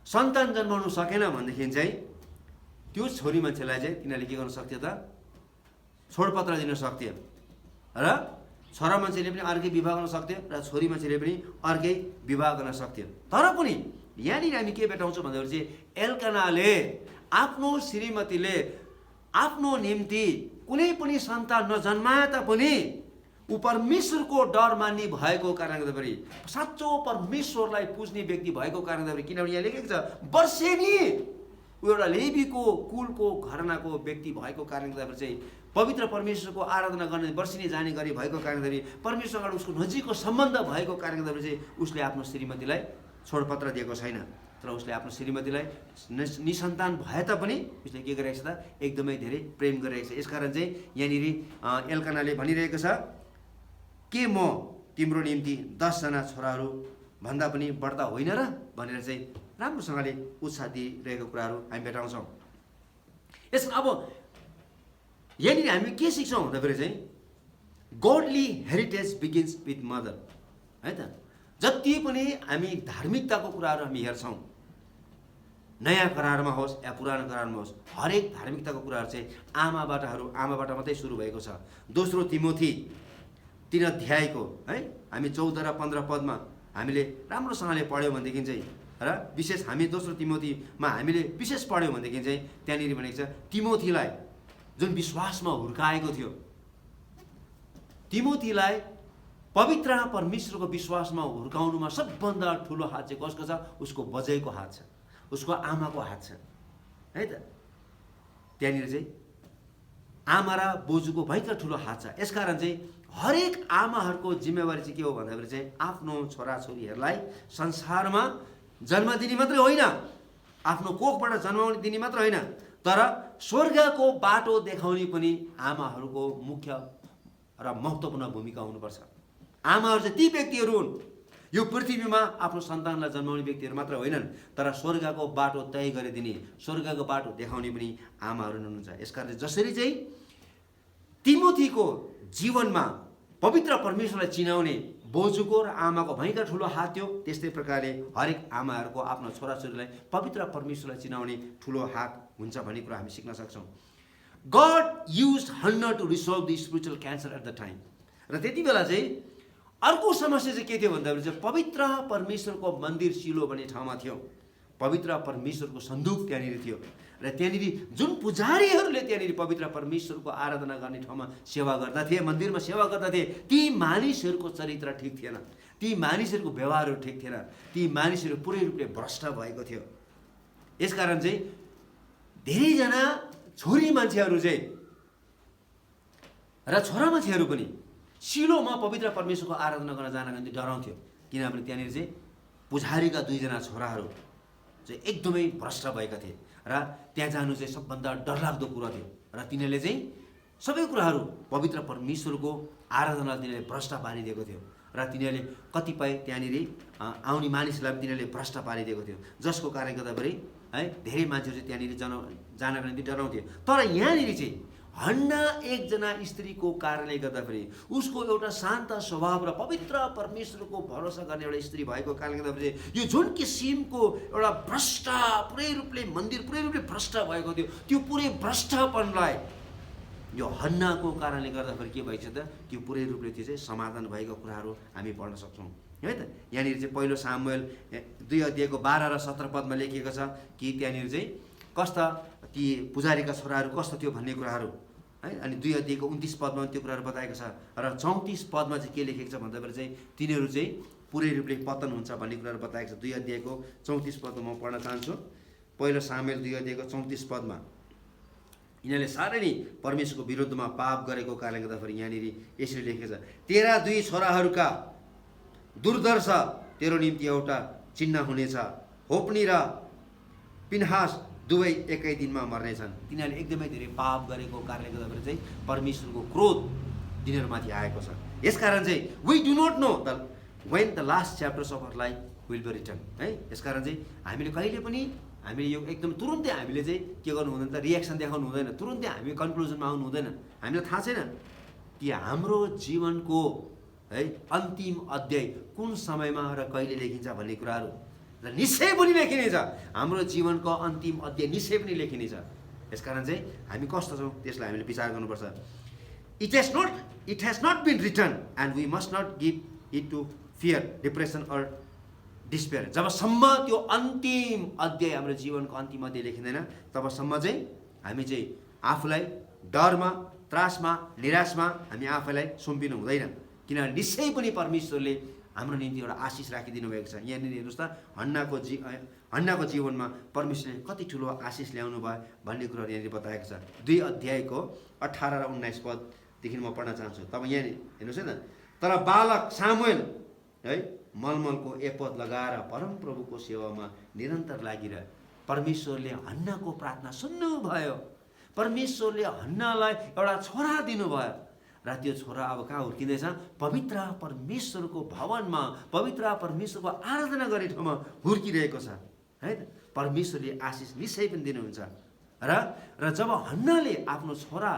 Speaker 1: सन्तान जन्माउनु सकेन भनेदेखि चाहिँ त्यो छोरी मान्छेलाई चाहिँ तिनीहरूले के गर्न सक्थ्यो त, छोडपत्र दिन सक्थ्यो र छोरा मान्छेले पनि अर्कै विवाह गर्न सक्थ्यो र छोरी मान्छेले पनि अर्कै विवाह गर्न सक्थ्यो। तर पनि यहाँनिर हामी के भेटाउँछौँ भन्दाखेरि चाहिँ एल्कानाले आफ्नो श्रीमतीले आफ्नो निम्ति कुनै पनि सन्तान नजन्माए तापनि ऊ परमेश्वरको डर मान्ने भएको कारणले गर्दाखेरि, साँचो परमेश्वरलाई पुज्ने व्यक्ति भएको कारणले गर्दाखेरि, किनभने यहाँ लेखेको छ वर्षेनी ऊ एउटा लेवीको कुलको घरानाको व्यक्ति भएको कारणले गर्दाखेरि चाहिँ पवित्र परमेश्वरको आराधना गर्ने वर्षिनी जाने गरी भएको कारणले परमेश्वरसँग उसको नजिकको सम्बन्ध भएको कारणले गर्दा चाहिँ उसले आफ्नो श्रीमतीलाई छोडपत्र दिएको छैन। तर उसले आफ्नो श्रीमतीलाई निसन्तान भए तापनि उसले के गरिरहेको छ त, एकदमै धेरै प्रेम गरिरहेको छ। यसकारण चाहिँ यहाँनिर एल्कानाले भनिरहेको छ के म तिम्रो निम्ति 10 जना छोराहरू भन्दा पनि बढ्ता होइन र भनेर चाहिँ राम्रोसँगले उत्साह दिइरहेको कुराहरू हामी भेटाउँछौँ। यसमा अब यहाँनिर हामी के सिक्छौँ भन्दाखेरि चाहिँ godly heritage begins with mother है त। जति पनि हामी धार्मिकताको कुराहरू हामी हेर्छौँ नयाँ करारमा होस् या पुरानो करारमा होस्, हरेक धार्मिकताको कुराहरू चाहिँ आमाबाट मात्रै सुरु भएको छ। दोस्रो तिमोथी 3 अध्यायको है हामी 14 र 15 पदमा हामीले राम्रोसँगले पढ्यौँ भनेदेखि चाहिँ, र विशेष हामी दोस्रो तिमोथीमा हामीले विशेष पढ्यौँ भनेदेखि चाहिँ त्यहाँनिर भनेको छ तिमोथीलाई जुन विश्वासमा हुर्काएको थियो, तिमोथीलाई पवित्र परमेश्वरको विश्वासमा हुर्काउनुमा सबभन्दा ठुलो हात चाहिँ कसको छ? उसको बजैको हात छ, उसको आमाको हात छ है त। त्यहाँनिर चाहिँ आमा र बोजूको भयङ्कर ठुलो हात छ। यसकारण चाहिँ हरेक आमाहरूको जिम्मेवारी चाहिँ के हो भन्दाखेरि चाहिँ आफ्नो छोराछोरीहरूलाई संसारमा जन्म दिने मात्रै होइन, आफ्नो कोखबाट जन्माउने दिने मात्र होइन, तर स्वर्गको बाटो देखाउने पनि आमाहरूको मुख्य र महत्त्वपूर्ण भूमिका हुनुपर्छ। आमाहरू चाहिँ ती व्यक्तिहरू हुन्, यो पृथ्वीमा आफ्नो सन्तानलाई जन्माउने व्यक्तिहरू मात्र होइनन्, तर स्वर्गको बाटो तय गरिदिने, स्वर्गको बाटो देखाउने पनि आमाहरू हुनुहुन्छ। यसकारण जसरी चाहिँ तिमोथीको जीवनमा पवित्र परमेश्वरलाई चिनाउने बोजूको र आमाको भयङ्कर ठुलो हात थियो, त्यस्तै प्रकारले हरेक आमाहरूको आफ्नो छोराछोरीलाई पवित्र परमेश्वरलाई चिनाउने ठुलो हात हुन्छ भन्ने कुरा हामी सिक्न सक्छौँ। God used Hannah to resolve the spiritual cancer at the time. र त्यति बेला चाहिँ अर्को समस्या चाहिँ के थियो भन्दाखेरि चाहिँ पवित्र परमेश्वरको मन्दिर सिलो भन्ने ठाउँमा थियो, पवित्र परमेश्वरको सन्दुक त्यहाँनिर थियो, र त्यहाँनिर जुन पुजारीहरूले त्यहाँनिर पवित्र परमेश्वरको आराधना गर्ने ठाउँमा सेवा गर्दथे, मन्दिरमा सेवा गर्दथे, ती मानिसहरूको चरित्र ठिक थिएन, ती मानिसहरूको व्यवहारहरू ठिक थिएन, ती मानिसहरू पुरै रूपले भ्रष्ट भएको थियो। यसकारण चाहिँ धेरैजना छोरी मान्छेहरू चाहिँ र छोरा मान्छेहरू पनि सिलोमा पवित्र परमेश्वरको आराधना गर्न जानका निम्ति डराउँथ्यो, किनभने त्यहाँनिर चाहिँ पुजारीका 2 जना छोराहरू चाहिँ एकदमै भ्रष्ट भएका थिए र त्यहाँ जानु चाहिँ सबभन्दा डरलाग्दो कुरा थियो, र तिनीहरूले चाहिँ सबै कुराहरू पवित्र परमेश्वरको आराधनालाई तिनीहरूले भ्रष्ट पारिदिएको थियो, र तिनीहरूले कतिपय त्यहाँनिर आउने मानिसलाई पनि तिनीहरूले भ्रष्ट पारिदिएको थियो, जसको कारणले गर्दाखेरि है धेरै मान्छेहरू चाहिँ त्यहाँनिर जानका निम्ति डराउँथ्यो। तर यहाँनिर चाहिँ हन्ना एकजना स्त्रीको कारणले गर्दाखेरि, उसको एउटा शान्त स्वभाव र पवित्र परमेश्वरको भरोसा गर्ने एउटा स्त्री भएको कारणले गर्दाखेरि यो जुन किसिमको एउटा भ्रष्ट पुरै रूपले मन्दिर पुरै रूपले भ्रष्ट भएको थियो, त्यो पुरै भ्रष्टपनलाई यो हन्नाको कारणले गर्दाखेरि के भएको छ त, त्यो पुरै रूपले त्यो चाहिँ समाधान भएको कुराहरू हामी पढ्न सक्छौँ है त। यहाँनिर चाहिँ पहिलो सामुएल 2 अध्यायको 12 र 17 पदमा लेखिएको छ कि त्यहाँनिर चाहिँ कस्ता ती पुजारीका छोराहरू कस्तो थियो भन्ने कुराहरू है। अनि 2 अध्यायको 29 पदमा त्यो कुराहरू बताएको छ, र 34 पदमा चाहिँ के लेखेको छ भन्दाखेरि चाहिँ तिनीहरू चाहिँ पुरै रूपले पतन हुन्छ भन्ने कुराहरू बताएको छ। 2 अध्यायको 34 पदमा म पढ्न चाहन्छु। पहिलो सामुएल 2 अध्यायको 34 पदमा यिनीहरूले साह्रै नै परमेश्वरको विरुद्धमा पाप गरेको कारणले गर्दाखेरि यहाँनिर यसरी लेखेको छ, तेरा 2 छोराहरूका दुर्दर्श तेरो निम्ति एउटा चिन्ह हुनेछ, होप्नी र पिनहास दुवै एकै दिनमा मर्नेछन्। तिनीहरूले एकदमै धेरै पाप गरेको कारणले गर्दाखेरि चाहिँ परमेश्वरको क्रोध तिनीहरूमाथि आएको छ। यसकारण चाहिँ we do not know the when the last chapters of our life will be return है। यसकारण चाहिँ हामीले कहिले पनि हामीले यो एकदम तुरुन्तै हामीले चाहिँ के गर्नु हुँदैन त, रियाक्सन देखाउनु हुँदैन, तुरुन्तै हामी कन्क्लुजनमा आउनु हुँदैन। हामीलाई थाहा छैन कि हाम्रो जीवनको है अन्तिम अध्याय कुन समयमा र कहिले लेखिन्छ भन्ने कुराहरू र निश्चय पनि लेखिनेछ, हाम्रो जीवनको अन्तिम अध्याय निश्चय पनि लेखिनेछ। यसकारण चाहिँ हामी कस्तो छौँ त्यसलाई हामीले विचार गर्नुपर्छ। It has not been written and we must not give it to fear, depression or despair. जबसम्म त्यो अन्तिम अध्याय हाम्रो जीवनको अन्तिम अध्याय लेखिँदैन तबसम्म चाहिँ हामी चाहिँ आफूलाई डरमा, त्रासमा, निराशमा हामी आफैलाई सुम्पिनु हुँदैन, किनभने निश्चय पनि परमेश्वरले हाम्रो निम्ति एउटा आशिष राखिदिनु भएको छ। यहाँनिर हेर्नुहोस् त हन्नाको जीवनमा परमेश्वरले कति ठुलो आशिष ल्याउनु भयो भन्ने कुराहरू यहाँनिर बताएको छ। 2 अध्यायको 18 र 19 पददेखि म पढ्न चाहन्छु। तब यहाँनिर हेर्नुहोस् है त, तर बालक सामुएल है मलमलको एपद लगाएर परमप्रभुको सेवामा निरन्तर लागिरहे। परमेश्वरले हन्नाको प्रार्थना सुन्नुभयो, परमेश्वरले हन्नालाई एउटा छोरा दिनुभयो, र त्यो छोरा अब कहाँ हुर्किँदैछ? पवित्र परमेश्वरको भवनमा, पवित्र परमेश्वरको आराधना गर्ने ठाउँमा हुर्किरहेको छ है त। परमेश्वरले आशिष निश्चय पनि दिनुहुन्छ। र जब हन्नाले आफ्नो छोरा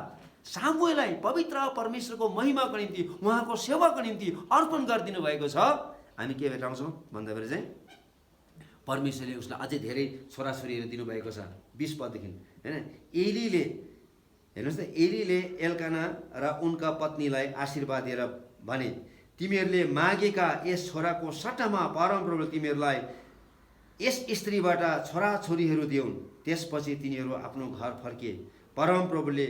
Speaker 1: सामुएललाई पवित्र परमेश्वरको महिमाको निम्ति, उहाँको सेवाको निम्ति अर्पण गरिदिनु भएको छ, हामी के भेटाउँछौँ भन्दाखेरि चाहिँ परमेश्वरले उसलाई अझै धेरै छोराछोरीहरू दिनुभएको छ। 20 पददेखि होइन, एलीले हेर्नुहोस् त, एलीले एल्काना र उनका पत्नीलाई आशीर्वाद दिएर भने, तिमीहरूले मागेका यस छोराको सट्टामा परमप्रभुले तिमीहरूलाई यस स्त्रीबाट छोराछोरीहरू दिउन्। त्यसपछि तिनीहरू आफ्नो घर फर्किए। परमप्रभुले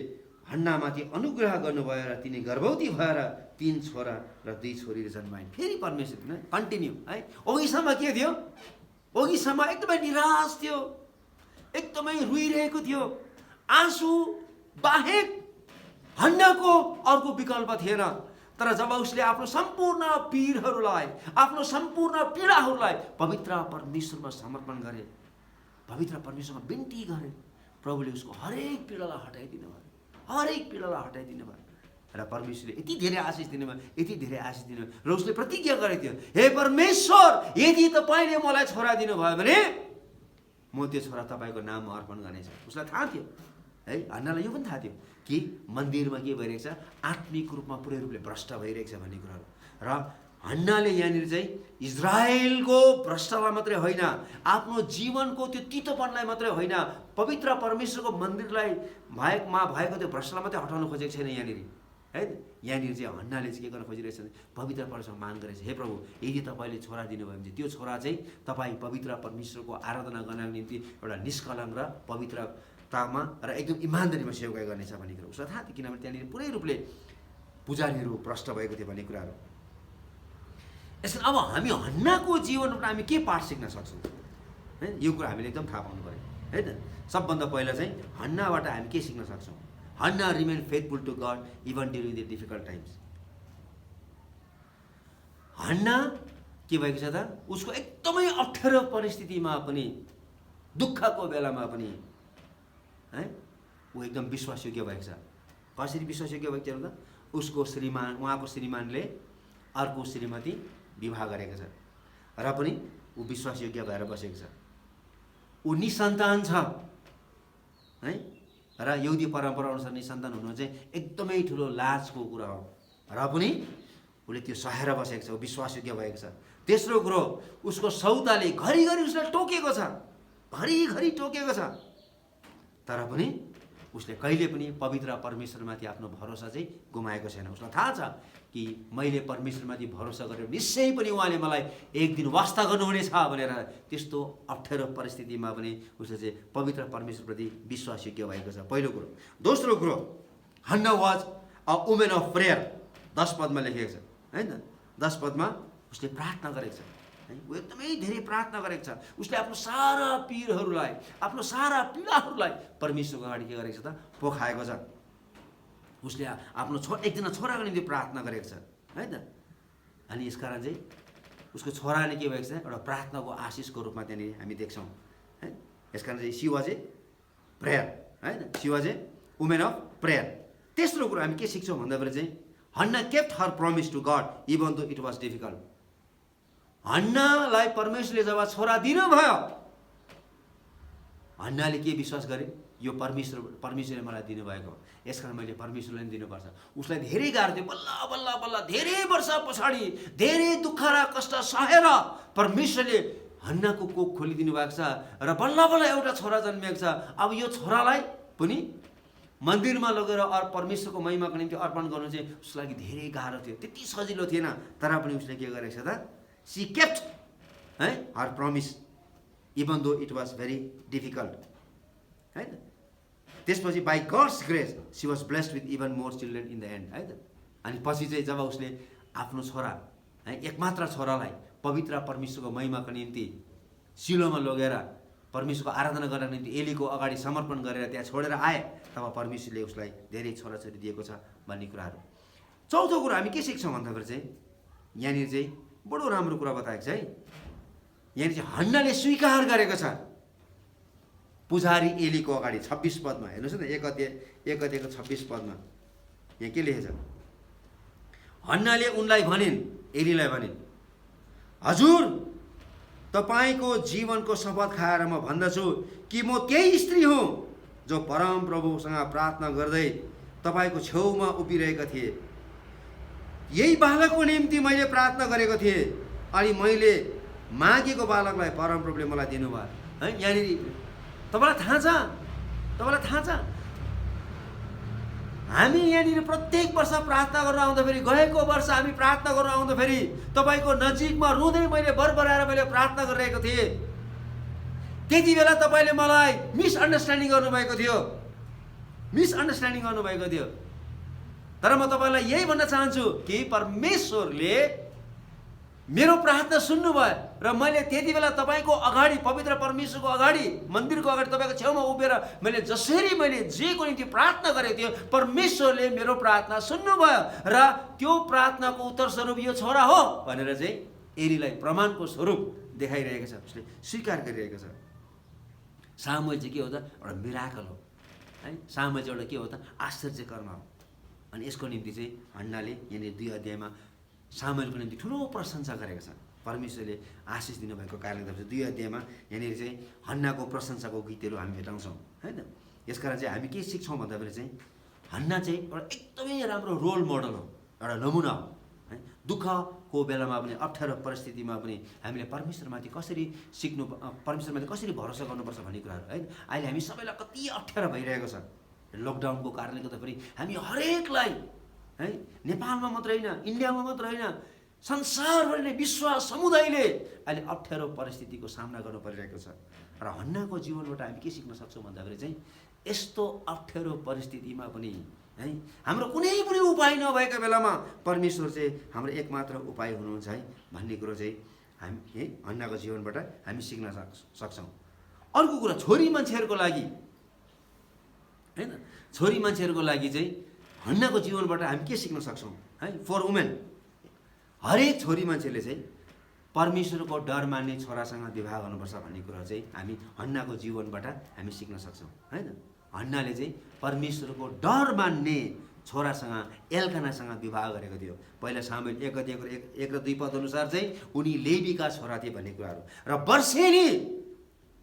Speaker 1: हन्नामाथि अनुग्रह गर्नुभयो र तिनी गर्भवती भएर 3 छोरा र 2 छोरीले जन्माइन्। फेरि परमेश्वर कन्टिन्यू है। अघिसम्म के थियो? अघिसम्म एकदमै निराश थियो, एकदमै रुइरहेको थियो। आँसु बाहेक हन्नाको अर्को विकल्प थिएन। तर जब उसले आफ्नो सम्पूर्ण पीरहरूलाई, आफ्नो सम्पूर्ण पीडाहरूलाई पवित्र परमेश्वरमा समर्पण गरे, पवित्र परमेश्वरमा बिन्ती गरे, प्रभुले उसको हरेक पीडालाई हटाइदिनु भयो, हरेक पीडालाई हटाइदिनु भयो। र परमेश्वरले यति धेरै आशिष दिनुभयो, यति धेरै आशिष दिनुभयो। र उसले प्रतिज्ञा गरेको थियो, हे परमेश्वर, यदि तपाईँले मलाई छोरा दिनुभयो भने म त्यो छोरा तपाईँको नाममा अर्पण गर्नेछु। उसलाई थाहा थियो है, हन्नालाई यो पनि थाहा थियो कि मन्दिरमा के भइरहेको छ, आत्मिक रूपमा पुरै रूपले भ्रष्ट भइरहेको छ भन्ने कुराहरू। र हन्नाले यहाँनिर चाहिँ इजरायलको भ्रष्टलाई मात्रै होइन, आफ्नो जीवनको त्यो तितोपनलाई मात्रै होइन, पवित्र परमेश्वरको मन्दिरलाई भएकोमा भएको त्यो भ्रष्टलाई मात्रै हटाउन खोजेको छैन यहाँनिर है। यहाँनिर चाहिँ हन्नाले चाहिँ के गर्न खोजिरहेछ भने पवित्र परमेश्वरमा माग गरेछ, हे प्रभु, यदि तपाईँले छोरा दिनुभयो भने त्यो छोरा चाहिँ तपाईँ पवित्र परमेश्वरको आराधना गर्नको निम्ति एउटा निष्कलङ्क र पवित्रतामा र एकदम इमान्दारीमा सेवाई गर्नेछ भन्ने कुरा उसलाई थाहा थियो। किनभने त्यहाँनिर पुरै रूपले पुजारीहरू भ्रष्ट भएको थियो भन्ने कुराहरू। यसरी अब हामी हन्नाको जीवनबाट हामी के पाठ सिक्न सक्छौँ है, यो कुरा हामीले एकदम थाहा पाउनु पऱ्यो है त। सबभन्दा पहिला चाहिँ हन्नाबाट हामी के सिक्न सक्छौँ? Hannah remain faithful to God even during the difficult times. Hannah के भएको छ त, उसको एकदमै अप्ठ्यारो परिस्थितिमा पनि, दुःखको बेलामा पनि है, ऊ एकदम विश्वासयोग्य भएको छ। कसरी विश्वासयोग्य भएको छ त, उसको श्रीमान, उहाँको श्रीमानले अर्को श्रीमती विवाह गरेको छ र पनि ऊ विश्वासयोग्य भएर बसेको छ। ऊ निसन्तान छ है, र यहुदी परम्परा अनुसार निसन्तान हुनु चाहिँ एकदमै ठुलो लाजको कुरा हो, र पनि उसले त्यो सहेर बसेको छ, ऊ विश्वासयोग्य भएको छ। तेस्रो कुरो, उसको सौताले घरिघरि उसलाई टोकेको छ, घरिघरि टोकेको छ, तर पनि उसले कहिले पनि पवित्र परमेश्वरमाथि आफ्नो भरोसा चाहिँ गुमाएको छैन। उसलाई थाहा छ कि मैले परमेश्वरमाथि भरोसा गरेर निश्चय पनि उहाँले मलाई एक दिन वास्ता गर्नुहुनेछ भनेर। त्यस्तो अप्ठ्यारो परिस्थितिमा पनि उसले चाहिँ पवित्र परमेश्वरप्रति विश्वासयोग्य भएको छ, पहिलो कुरो। दोस्रो कुरो, Hannah was a women of prayer. 10 पदमा लेखेको छ है त, 10 पदमा उसले प्रार्थना गरेको छ है, ऊ एकदमै धेरै प्रार्थना गरेको छ। उसले आफ्नो सारा पीरहरूलाई, आफ्नो सारा पीडाहरूलाई परमेश्वरको अगाडि के गरेको छ त, पोखाएको छ। उसले आफ्नो एकजना छोराको निम्ति प्रार्थना गरेको छ है त। अनि यसकारण चाहिँ उसको छोराले के भएको छ, एउटा प्रार्थनाको आशिषको रूपमा त्यहाँनिर हामी देख्छौँ है। यसकारण चाहिँ सी वाज ए प्रेयर है त, she was a women of prayer. तेस्रो कुरो हामी के सिक्छौँ भन्दाखेरि चाहिँ Hannah kept her promise to God even though it was difficult. हन्नालाई परमेश्वरले जब छोरा दिनुभयो, हन्नाले के विश्वास गरे, यो परमेश्वरले मलाई दिनुभएको, यसकारण मैले परमेश्वरलाई पनि दिनुपर्छ। उसलाई धेरै गाह्रो थियो, बल्ल बल्ल बल्ल धेरै वर्ष पछाडि धेरै दुःख र कष्ट सहेर परमेश्वरले हन्नाको कोख खोलिदिनु भएको छ र बल्ल बल्ल एउटा छोरा जन्मिएको छ। अब यो छोरालाई पनि मन्दिरमा लगेर परमेश्वरको महिमाको निम्ति अर्पण गर्नु चाहिँ उसको लागि धेरै गाह्रो थियो, त्यति सजिलो थिएन। तर पनि उसले के गरेको छ त, सी केप्ट है her promise even though it was very difficult है त। त्यसपछि by God's grace she was blessed with even more children in the end है त। अनि पछि चाहिँ जब उसले आफ्नो छोरा है, एकमात्र छोरालाई पवित्र परमेश्वरको महिमाको निम्ति सिलोमा लगेर परमेश्वरको आराधना गर्नको निम्ति एलीको अगाडि समर्पण गरेर त्यहाँ छोडेर आए, तब परमेश्वरले उसलाई धेरै छोराछोरी दिएको छ भन्ने कुराहरू। चौथो कुरो हामी के सिक्छौँ भन्दाखेरि चाहिँ यहाँनिर चाहिँ बडो राम्रो कुरा बताएको छ है। यहाँनिर चाहिँ हन्नाले स्वीकार गरेको छ पुजारी एलीको अगाडि। 26 पदमा हेर्नुहोस् न, 1 अध्यायको 26 पदमा यहाँ के लेखेछ, हन्नाले उनलाई भनिन्, एलीलाई भनिन्, हजुर तपाईँको जीवनको शपथ खाएर म भन्दछु कि म त्यही स्त्री हुँ जो परम प्रभुसँग प्रार्थना गर्दै तपाईँको छेउमा उभिरहेका थिए। यही बालकको निम्ति मैले प्रार्थना गरेको थिएँ अनि मैले मागेको बालकलाई परमप्रभुले मलाई दिनुभयो है। यहाँनिर तपाईँलाई थाहा छ, तपाईँलाई थाहा छ हामी यहाँनिर प्रत्येक वर्ष प्रार्थना गर्न आउँदाखेरि, गएको वर्ष हामी प्रार्थना गर्न आउँदाखेरि तपाईँको नजिकमा रुँदै मैले बरबराएर मैले प्रार्थना गरिरहेको थिएँ। त्यति बेला तपाईँले मलाई मिसअन्डरस्ट्यान्डिङ गर्नुभएको थियो, मिसअन्डरस्ट्यान्डिङ गर्नुभएको थियो। तर म तपाईँलाई यही भन्न चाहन्छु कि परमेश्वरले मेरो प्रार्थना सुन्नुभयो र मैले त्यति बेला तपाईँको अगाडि, पवित्र परमेश्वरको अगाडि, मन्दिरको अगाडि तपाईँको छेउमा उभिएर मैले जसरी मैले जेको निम्ति प्रार्थना गरेको थिएँ, परमेश्वरले मेरो प्रार्थना सुन्नुभयो र त्यो प्रार्थनाको उत्तर स्वरूप यो छोरा हो भनेर चाहिँ एलीलाई प्रमाणको स्वरूप देखाइरहेको छ, उसले स्वीकार गरिरहेको छ। सामुएल चाहिँ के हो त? एउटा मिराकल हो है। सामुएल चाहिँ एउटा के हो त? आश्चर्य कर्म हो। अनि यसको निम्ति चाहिँ हन्नाले यहाँनिर 2 अध्यायमा सामुएलको निम्ति ठुलो प्रशंसा गरेको छ। परमेश्वरले आशिष दिनुभएको कारणले गर्दा 2 अध्यायमा यहाँनिर चाहिँ हन्नाको प्रशंसाको गीतहरू हामी भेटाउँछौँ होइन। यसकारण चाहिँ हामी के सिक्छौँ भन्दाखेरि चाहिँ हन्ना चाहिँ एउटा एकदमै राम्रो रोल मोडल हो, एउटा नमुना हो है। दुःखको बेलामा पनि, अप्ठ्यारो परिस्थितिमा पनि हामीले परमेश्वरमाथि कसरी सिक्नु, परमेश्वरमाथि कसरी भरोसा गर्नुपर्छ भन्ने कुराहरू है। अहिले हामी सबैलाई कति अप्ठ्यारो भइरहेको छ लकडाउनको कारणले गर्दाखेरि। हामी हरेकलाई है, नेपालमा मात्र होइन, इन्डियामा मात्र होइन, संसारभरि नै विश्व समुदायले अहिले अप्ठ्यारो परिस्थितिको सामना गर्नु परिरहेको छ। र हन्नाको जीवनबाट हामी के सिक्न सक्छौँ भन्दाखेरि चाहिँ यस्तो अप्ठ्यारो परिस्थितिमा पनि है, हाम्रो कुनै पनि उपाय नभएको बेलामा परमेश्वर चाहिँ हाम्रो एकमात्र उपाय हुनुहुन्छ है भन्ने कुरो चाहिँ हामी है हन्नाको जीवनबाट हामी सिक्न सक्छौँ। अर्को कुरा, छोरी मान्छेहरूको लागि होइन, छोरी मान्छेहरूको लागि चाहिँ हन्नाको जीवनबाट हामी के सिक्न सक्छौँ है। फर वुमेन, हरेक छोरी मान्छेले चाहिँ परमेश्वरको डर मान्ने छोरासँग विवाह गर्नुपर्छ भन्ने कुरा चाहिँ हामी हन्नाको जीवनबाट हामी सिक्न सक्छौँ होइन। हन्नाले चाहिँ परमेश्वरको डर मान्ने छोरासँग, एल्कानासँग विवाह गरेको थियो। पहिला सामुएल 1 अध्यायको 1 र 2 पद अनुसार चाहिँ उनी लेवीका छोरा थिए भन्ने कुराहरू। र वर्षेनी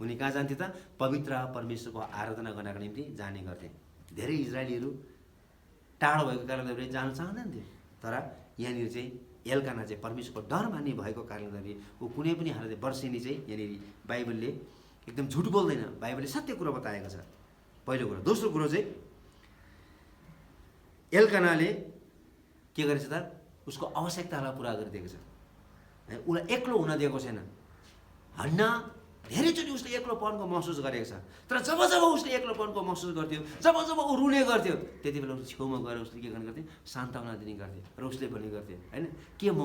Speaker 1: उनी कहाँ जान्थे त? पवित्र परमेश्वरको आराधना गर्नको निम्ति जाने गर्थे। धेरै इजरायलीहरू टाढो भएको कारणले गर्दा जान चाहँदैन थियो। तर यहाँनिर चाहिँ एल्काना चाहिँ परमेश्वरको डर मान्ने भएको कारणले गर्दा ऊ कुनै पनि हालतले वर्षेनी चाहिँ यहाँनिर बाइबलले एकदम झुट बोल्दैन, बाइबलले सत्य कुरो बताएको छ। पहिलो कुरो। दोस्रो कुरो चाहिँ एल्कानाले के गरेछ त? उसको आवश्यकतालाई पुरा गरिदिएको छ, उसलाई एक्लो हुन दिएको छैन। हन्ना धेरैचोटि उसले एक्लोपनको महसुस गरेको छ। तर जब जब उसले एक्लोपनको महसुस गर्थ्यो, जब जब ऊ रुने गर्थ्यो, त्यति बेला उसले छेउमा गएर उसले के गर्ने गर्थ्यो? सान्त्वना दिने गर्थ्यो। र उसले भन्ने गर्थ्यो होइन, के म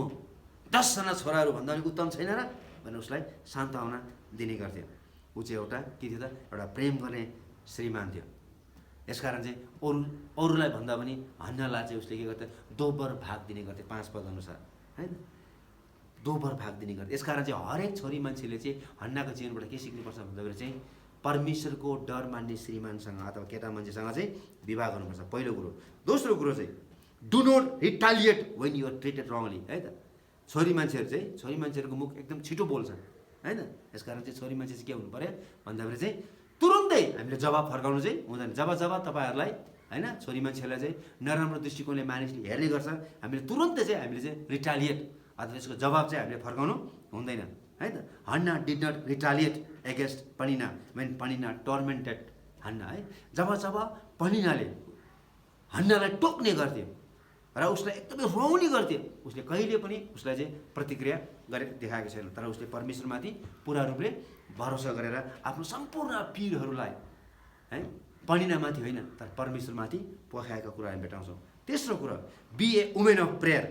Speaker 1: 10जना छोराहरू भन्दा पनि उत्तम छैन र भनेर उसलाई सान्त्वना दिने गर्थ्यो। ऊ चाहिँ एउटा के थियो त? एउटा प्रेम गर्ने श्रीमान थियो। यसकारण चाहिँ अरूलाई भन्दा पनि हन्नालाई चाहिँ उसले के गर्थ्यो? दोब्बर भाग दिने गर्थ्यो 5 पद अनुसार होइन, दोब्बर भाग दिने गर्थ्यो। यसकारण चाहिँ हरेक छोरी मान्छेले चाहिँ हन्नाको जीवनबाट के सिक्नुपर्छ भन्दाखेरि चाहिँ परमेश्वरको डर मान्ने श्रीमानसँग अथवा केटा मान्छेसँग चाहिँ विवाह गर्नुपर्छ, पहिलो कुरो। दोस्रो कुरो चाहिँ do not retaliate when you are treated wrongly है त। छोरी मान्छेहरूको मुख एकदम छिटो बोल्छ होइन। यसकारण चाहिँ छोरी मान्छे चाहिँ के हुनु पऱ्यो भन्दाखेरि चाहिँ तुरुन्तै हामीले जवाब फर्काउनु चाहिँ हुँदैन। जब तपाईँहरूलाई होइन छोरी मान्छेलाई चाहिँ नराम्रो दृष्टिकोणले मानिसले हेर्ने गर्छ, हामीले तुरुन्तै चाहिँ हामीले चाहिँ रिटालिएट अथवा यसको जवाब चाहिँ हामीले फर्काउनु हुँदैन है त। Hannah did not retaliate against Peninnah when Peninnah tormented Hannah है। जब पनिनाले हन्नालाई टोक्ने गर्थ्यो र उसलाई एकदमै रुवाउने गर्थ्यो, उसले कहिले पनि उसलाई चाहिँ प्रतिक्रिया देखाएको छैन। तर उसले परमेश्वरमाथि पुरा रूपले भरोसा गरेर आफ्नो सम्पूर्ण पीरहरूलाई है पनिनामाथि होइन तर परमेश्वरमाथि पोखाएका कुराहरू भेटाउँछौँ। तेस्रो कुरा, be a women of prayer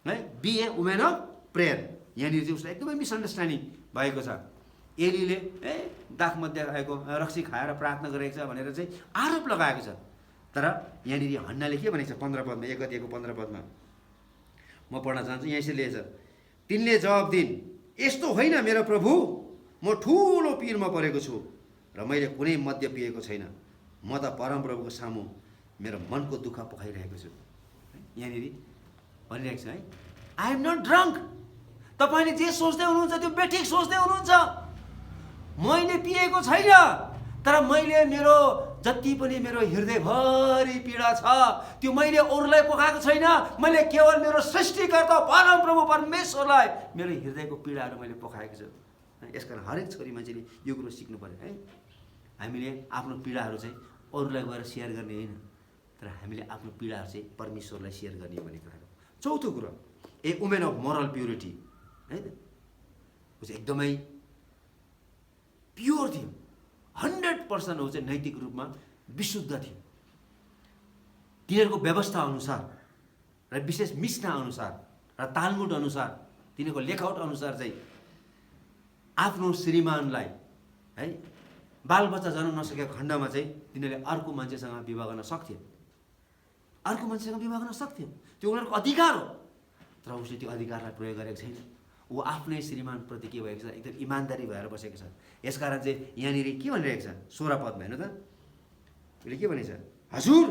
Speaker 1: है, be a women of prayer. यहाँनिर चाहिँ उसलाई एकदमै मिसअन्डरस्ट्यान्डिङ भएको छ। एलीले दाखमध्ये आएको रक्सी खाएर प्रार्थना गरेको छ भनेर चाहिँ आरोप लगाएको छ। तर यहाँनिर हन्नाले के भनेको छ 15 पदमा, 1 अध्यायको 15 पदमा म पढ्न चाहन्छु। यहाँ यसरी लेखेछ, तिनले जवाब दिन्, यस्तो होइन मेरो प्रभु, म ठुलो पिरमा परेको छु र मैले कुनै मद्य पिएको छैन। म त परमप्रभुको सामु मेरो मनको दुःख पोखाइरहेको छु। यहाँनिर भनिरहेको छ है, आई एम नट ड्रङ्क। तपाईँले जे सोच्दै हुनुहुन्छ त्यो बेठिक सोच्दै हुनुहुन्छ। मैले पिएको छैन, तर मैले मेरो जति पनि मेरो हृदयभरि पीडा छ त्यो मैले अरूलाई पोखाएको छैन, मैले केवल मेरो सृष्टिकर्ता परमप्रभु परमेश्वरलाई मेरो हृदयको पीडाहरू मैले पोखाएको छु। यसकारण हरेक छोरी मान्छेले यो कुरो सिक्नु पर्यो है। हामीले आफ्नो पीडाहरू चाहिँ अरूलाई गएर सेयर गर्ने होइन, तर हामीले आफ्नो पीडाहरू चाहिँ परमेश्वरलाई सेयर गर्ने भन्ने कुरा हो। चौथो कुरो, ए वुमेन अफ मोरल प्युरिटी है त, ऊ चाहिँ एकदमै प्योर थियो, 100% ऊ चाहिँ नैतिक रूपमा विशुद्ध थियो। तिनीहरूको व्यवस्था अनुसार र विशेष मिस्ना अनुसार र तालमुड अनुसार, तिनीहरूको लेखआउट अनुसार चाहिँ आफ्नो श्रीमानलाई है बालबच्चा जन्म नसकेको खण्डमा चाहिँ तिनीहरूले अर्को मान्छेसँग विवाह गर्न सक्थ्यो, अर्को मान्छेसँग विवाह गर्न सक्थ्यो, त्यो उनीहरूको अधिकार हो। तर उसले त्यो अधिकारलाई प्रयोग गरेको छैन। ऊ आफ्नै श्रीमानप्रति के भएको छ, एकदम इमान्दारी भएर बसेको छ। यसकारण चाहिँ यहाँनिर के भनिरहेको छ 16 पदमा हेर्नु त, उसले के भनेको छ, हजुर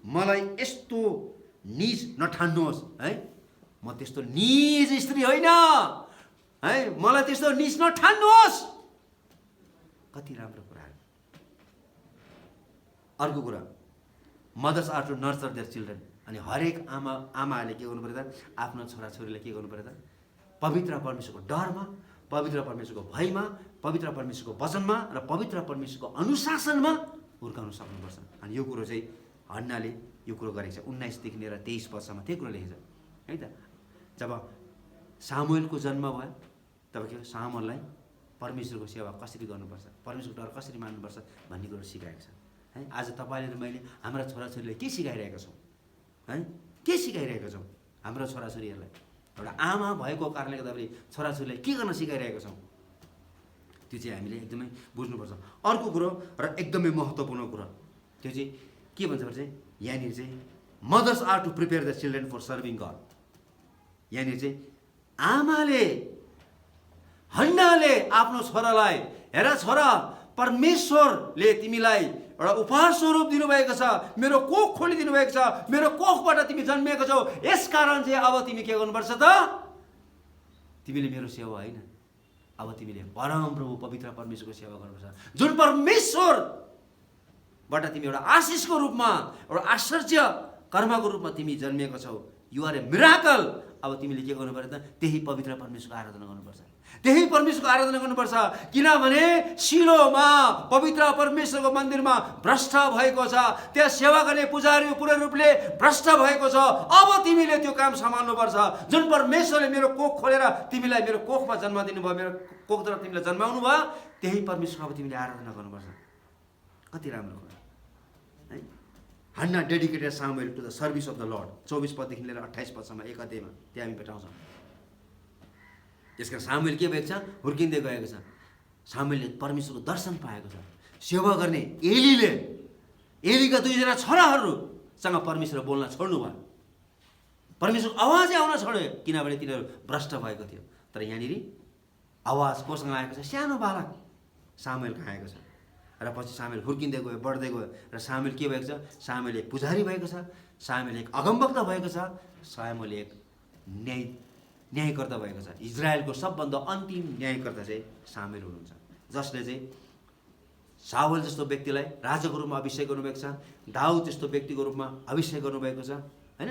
Speaker 1: मलाई यस्तो निज नठान्नुहोस् है, म त्यस्तो निज स्त्री होइन है, मलाई त्यस्तो निज नठान्नुहोस्। कति राम्रो कुराहरू। अर्को कुरा, mothers are to nurture their children. अनि हरेक आमाहरूले के गर्नु पर्यो त, आफ्नो छोराछोरीलाई के गर्नु पर्यो त, पवित्र परमेश्वरको डरमा, पवित्र परमेश्वरको भयमा, पवित्र परमेश्वरको वचनमा र पवित्र परमेश्वरको अनुशासनमा हुर्काउन सक्नुपर्छ। अनि यो कुरो चाहिँ हन्नाले यो कुरो गरेको छ। 19 देखि लिएर 23 पदसम्म त्यही कुरो लेखेको छ है त। जब सामुएलको जन्म भयो तब के सामुएललाई परमेश्वरको सेवा कसरी गर्नुपर्छ, परमेश्वरको डर कसरी मान्नुपर्छ भन्ने कुरो सिकाएको छ है। आज तपाईँले र मैले हाम्रा छोराछोरीलाई के सिकाइरहेका छौँ है, के सिकाइरहेका छौँ हाम्रो छोराछोरीहरूलाई? एउटा आमा भएको कारणले गर्दाखेरि छोराछोरीलाई के गर्न सिकाइरहेका छौँ, त्यो चाहिँ हामीले एकदमै बुझ्नुपर्छ। अर्को कुरो र एकदमै महत्त्वपूर्ण कुरो, त्यो चाहिँ के भन्छ भने चाहिँ यहाँनिर चाहिँ mothers are to prepare the children for serving god. यहाँनिर चाहिँ आमाले, हन्नाले आफ्नो छोरालाई, हेर छोरा परमेश्वरले तिमीलाई एउटा उपहार स्वरूप दिनुभएको छ, मेरो कोख खोलिदिनु भएको छ, मेरो कोखबाट तिमी जन्मिएको छौ, यसकारण चाहिँ अब तिमी के गर्नुपर्छ त, तिमीले मेरो सेवा होइन, अब तिमीले परमप्रभु पवित्र परमेश्वरको सेवा गर्नुपर्छ, जुन परमेश्वरबाट तिमी एउटा आशिषको रूपमा, एउटा आश्चर्य कर्मको रूपमा तिमी जन्मिएको छौ। You are a miracle. अब तिमीले के गर्नु पर्यो त, त्यही पवित्र परमेश्वरको आराधना गर्नुपर्छ, त्यही परमेश्वरको आराधना गर्नुपर्छ। किनभने शिलोमा पवित्र परमेश्वरको मन्दिरमा भ्रष्ट भएको छ, त्यहाँ सेवा गर्ने पुजारी पूर्ण रूपले भ्रष्ट भएको छ। अब तिमीले त्यो काम सम्हाल्नुपर्छ। जुन परमेश्वरले मेरो कोख खोलेर तिमीलाई मेरो कोखमा जन्म दिनुभयो, मेरो कोखद्वारा तिमीलाई जन्माउनु भयो, त्यही परमेश्वरको अब तिमीले आराधना गर्नुपर्छ। कति राम्रो कुरा है। Hannah dedicated Samuel to the service of the Lord. 24 पददेखि लिएर 28 पदसम्म एक अध्यायमा त्यहाँ हामी भेटाउँछौँ। यसका सामुएल के भएको छ, हुर्किँदै गएको छ। सामुएलले परमेश्वरको दर्शन पाएको छ। सेवा गर्ने एलीका 2जना छोराहरूसँग परमेश्वर बोल्न छोड्नु भयो, परमेश्वरको आवाजै आउन छोड्यो, किनभने तिनीहरू भ्रष्ट भएको थियो। तर यहाँनिर आवाज कोसँग आएको छ, सानो बालक सामुएलको आएको छ। र पछि सामुएल हुर्किँदै गयो, बढ्दै गयो, र सामुएल के भएको छ, सामुएल एक पुजारी भएको छ, सामुएल एक अगमवक्ता भएको छ, सामुएल एक न्यायकर्ता भएको छ। इजरायलको सबभन्दा अन्तिम न्यायकर्ता चाहिँ सामुएल हुनुहुन्छ, जसले चाहिँ साउल जस्तो व्यक्तिलाई राजाको रूपमा अभिषेक गर्नुभएको छ, दाउद जस्तो व्यक्तिको रूपमा अभिषेक गर्नुभएको छ हैन।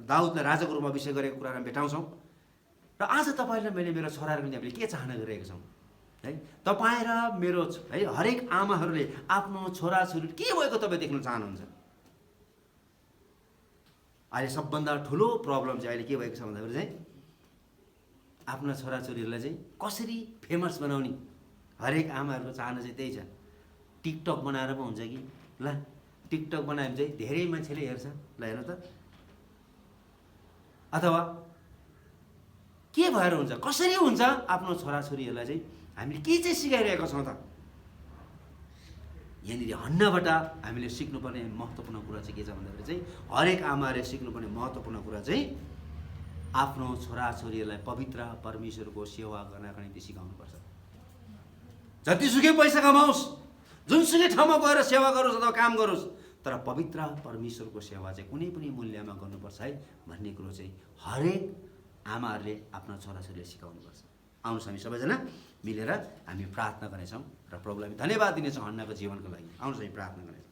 Speaker 1: दाउदलाई राजाको रूपमा अभिषेक गरेको कुरा हामी भेटाउँछौँ। र आज तपाईँले मैले मेरो छोराहरूको निम्ति हामीले के चाहना गरिरहेका छौँ है। तपाईँ र मेरो है हरेक आमाहरूले आफ्नो छोराछोरी के भएको तपाईँ देख्न चाहनुहुन्छ? अहिले सबभन्दा ठुलो प्रब्लम चाहिँ अहिले के भएको छ भन्दाखेरि चाहिँ आफ्ना छोराछोरीहरूलाई चाहिँ कसरी फेमस बनाउने, हरेक आमाहरूको चाहना चाहिँ त्यही छ। टिकटक बनाएर पो हुन्छ कि, ल टिकटक बनायो भने चाहिँ धेरै मान्छेले हेर्छ, ल हेर्नु त, अथवा के भएर हुन्छ, कसरी हुन्छ, आफ्नो छोराछोरीहरूलाई चाहिँ हामीले के चाहिँ सिकाइरहेका छौँ त? यहाँनिर हन्नाबाट हामीले सिक्नुपर्ने महत्त्वपूर्ण कुरा चाहिँ के छ भन्दाखेरि चाहिँ हरेक आमाले सिक्नुपर्ने महत्त्वपूर्ण कुरा चाहिँ आफ्नो छोराछोरीहरूलाई पवित्र परमेश्वरको सेवा गर्नका निम्ति सिकाउनुपर्छ। जतिसुकै पैसा कमाओस्, जुनसुकै ठाउँमा गएर सेवा गरोस् अथवा काम गरोस्, तर पवित्र परमेश्वरको सेवा चाहिँ कुनै पनि मूल्यमा गर्नुपर्छ है भन्ने कुरो चाहिँ हरेक आमाहरूले आफ्ना छोराछोरीलाई सिकाउनुपर्छ। आउनुहोस् हामी सबैजना मिलेर हामी प्रार्थना गर्नेछौँ र प्रभुलाई धन्यवाद दिनेछौँ हन्नाको जीवनको लागि। आउनुहोस् हामी प्रार्थना गर्नेछौँ।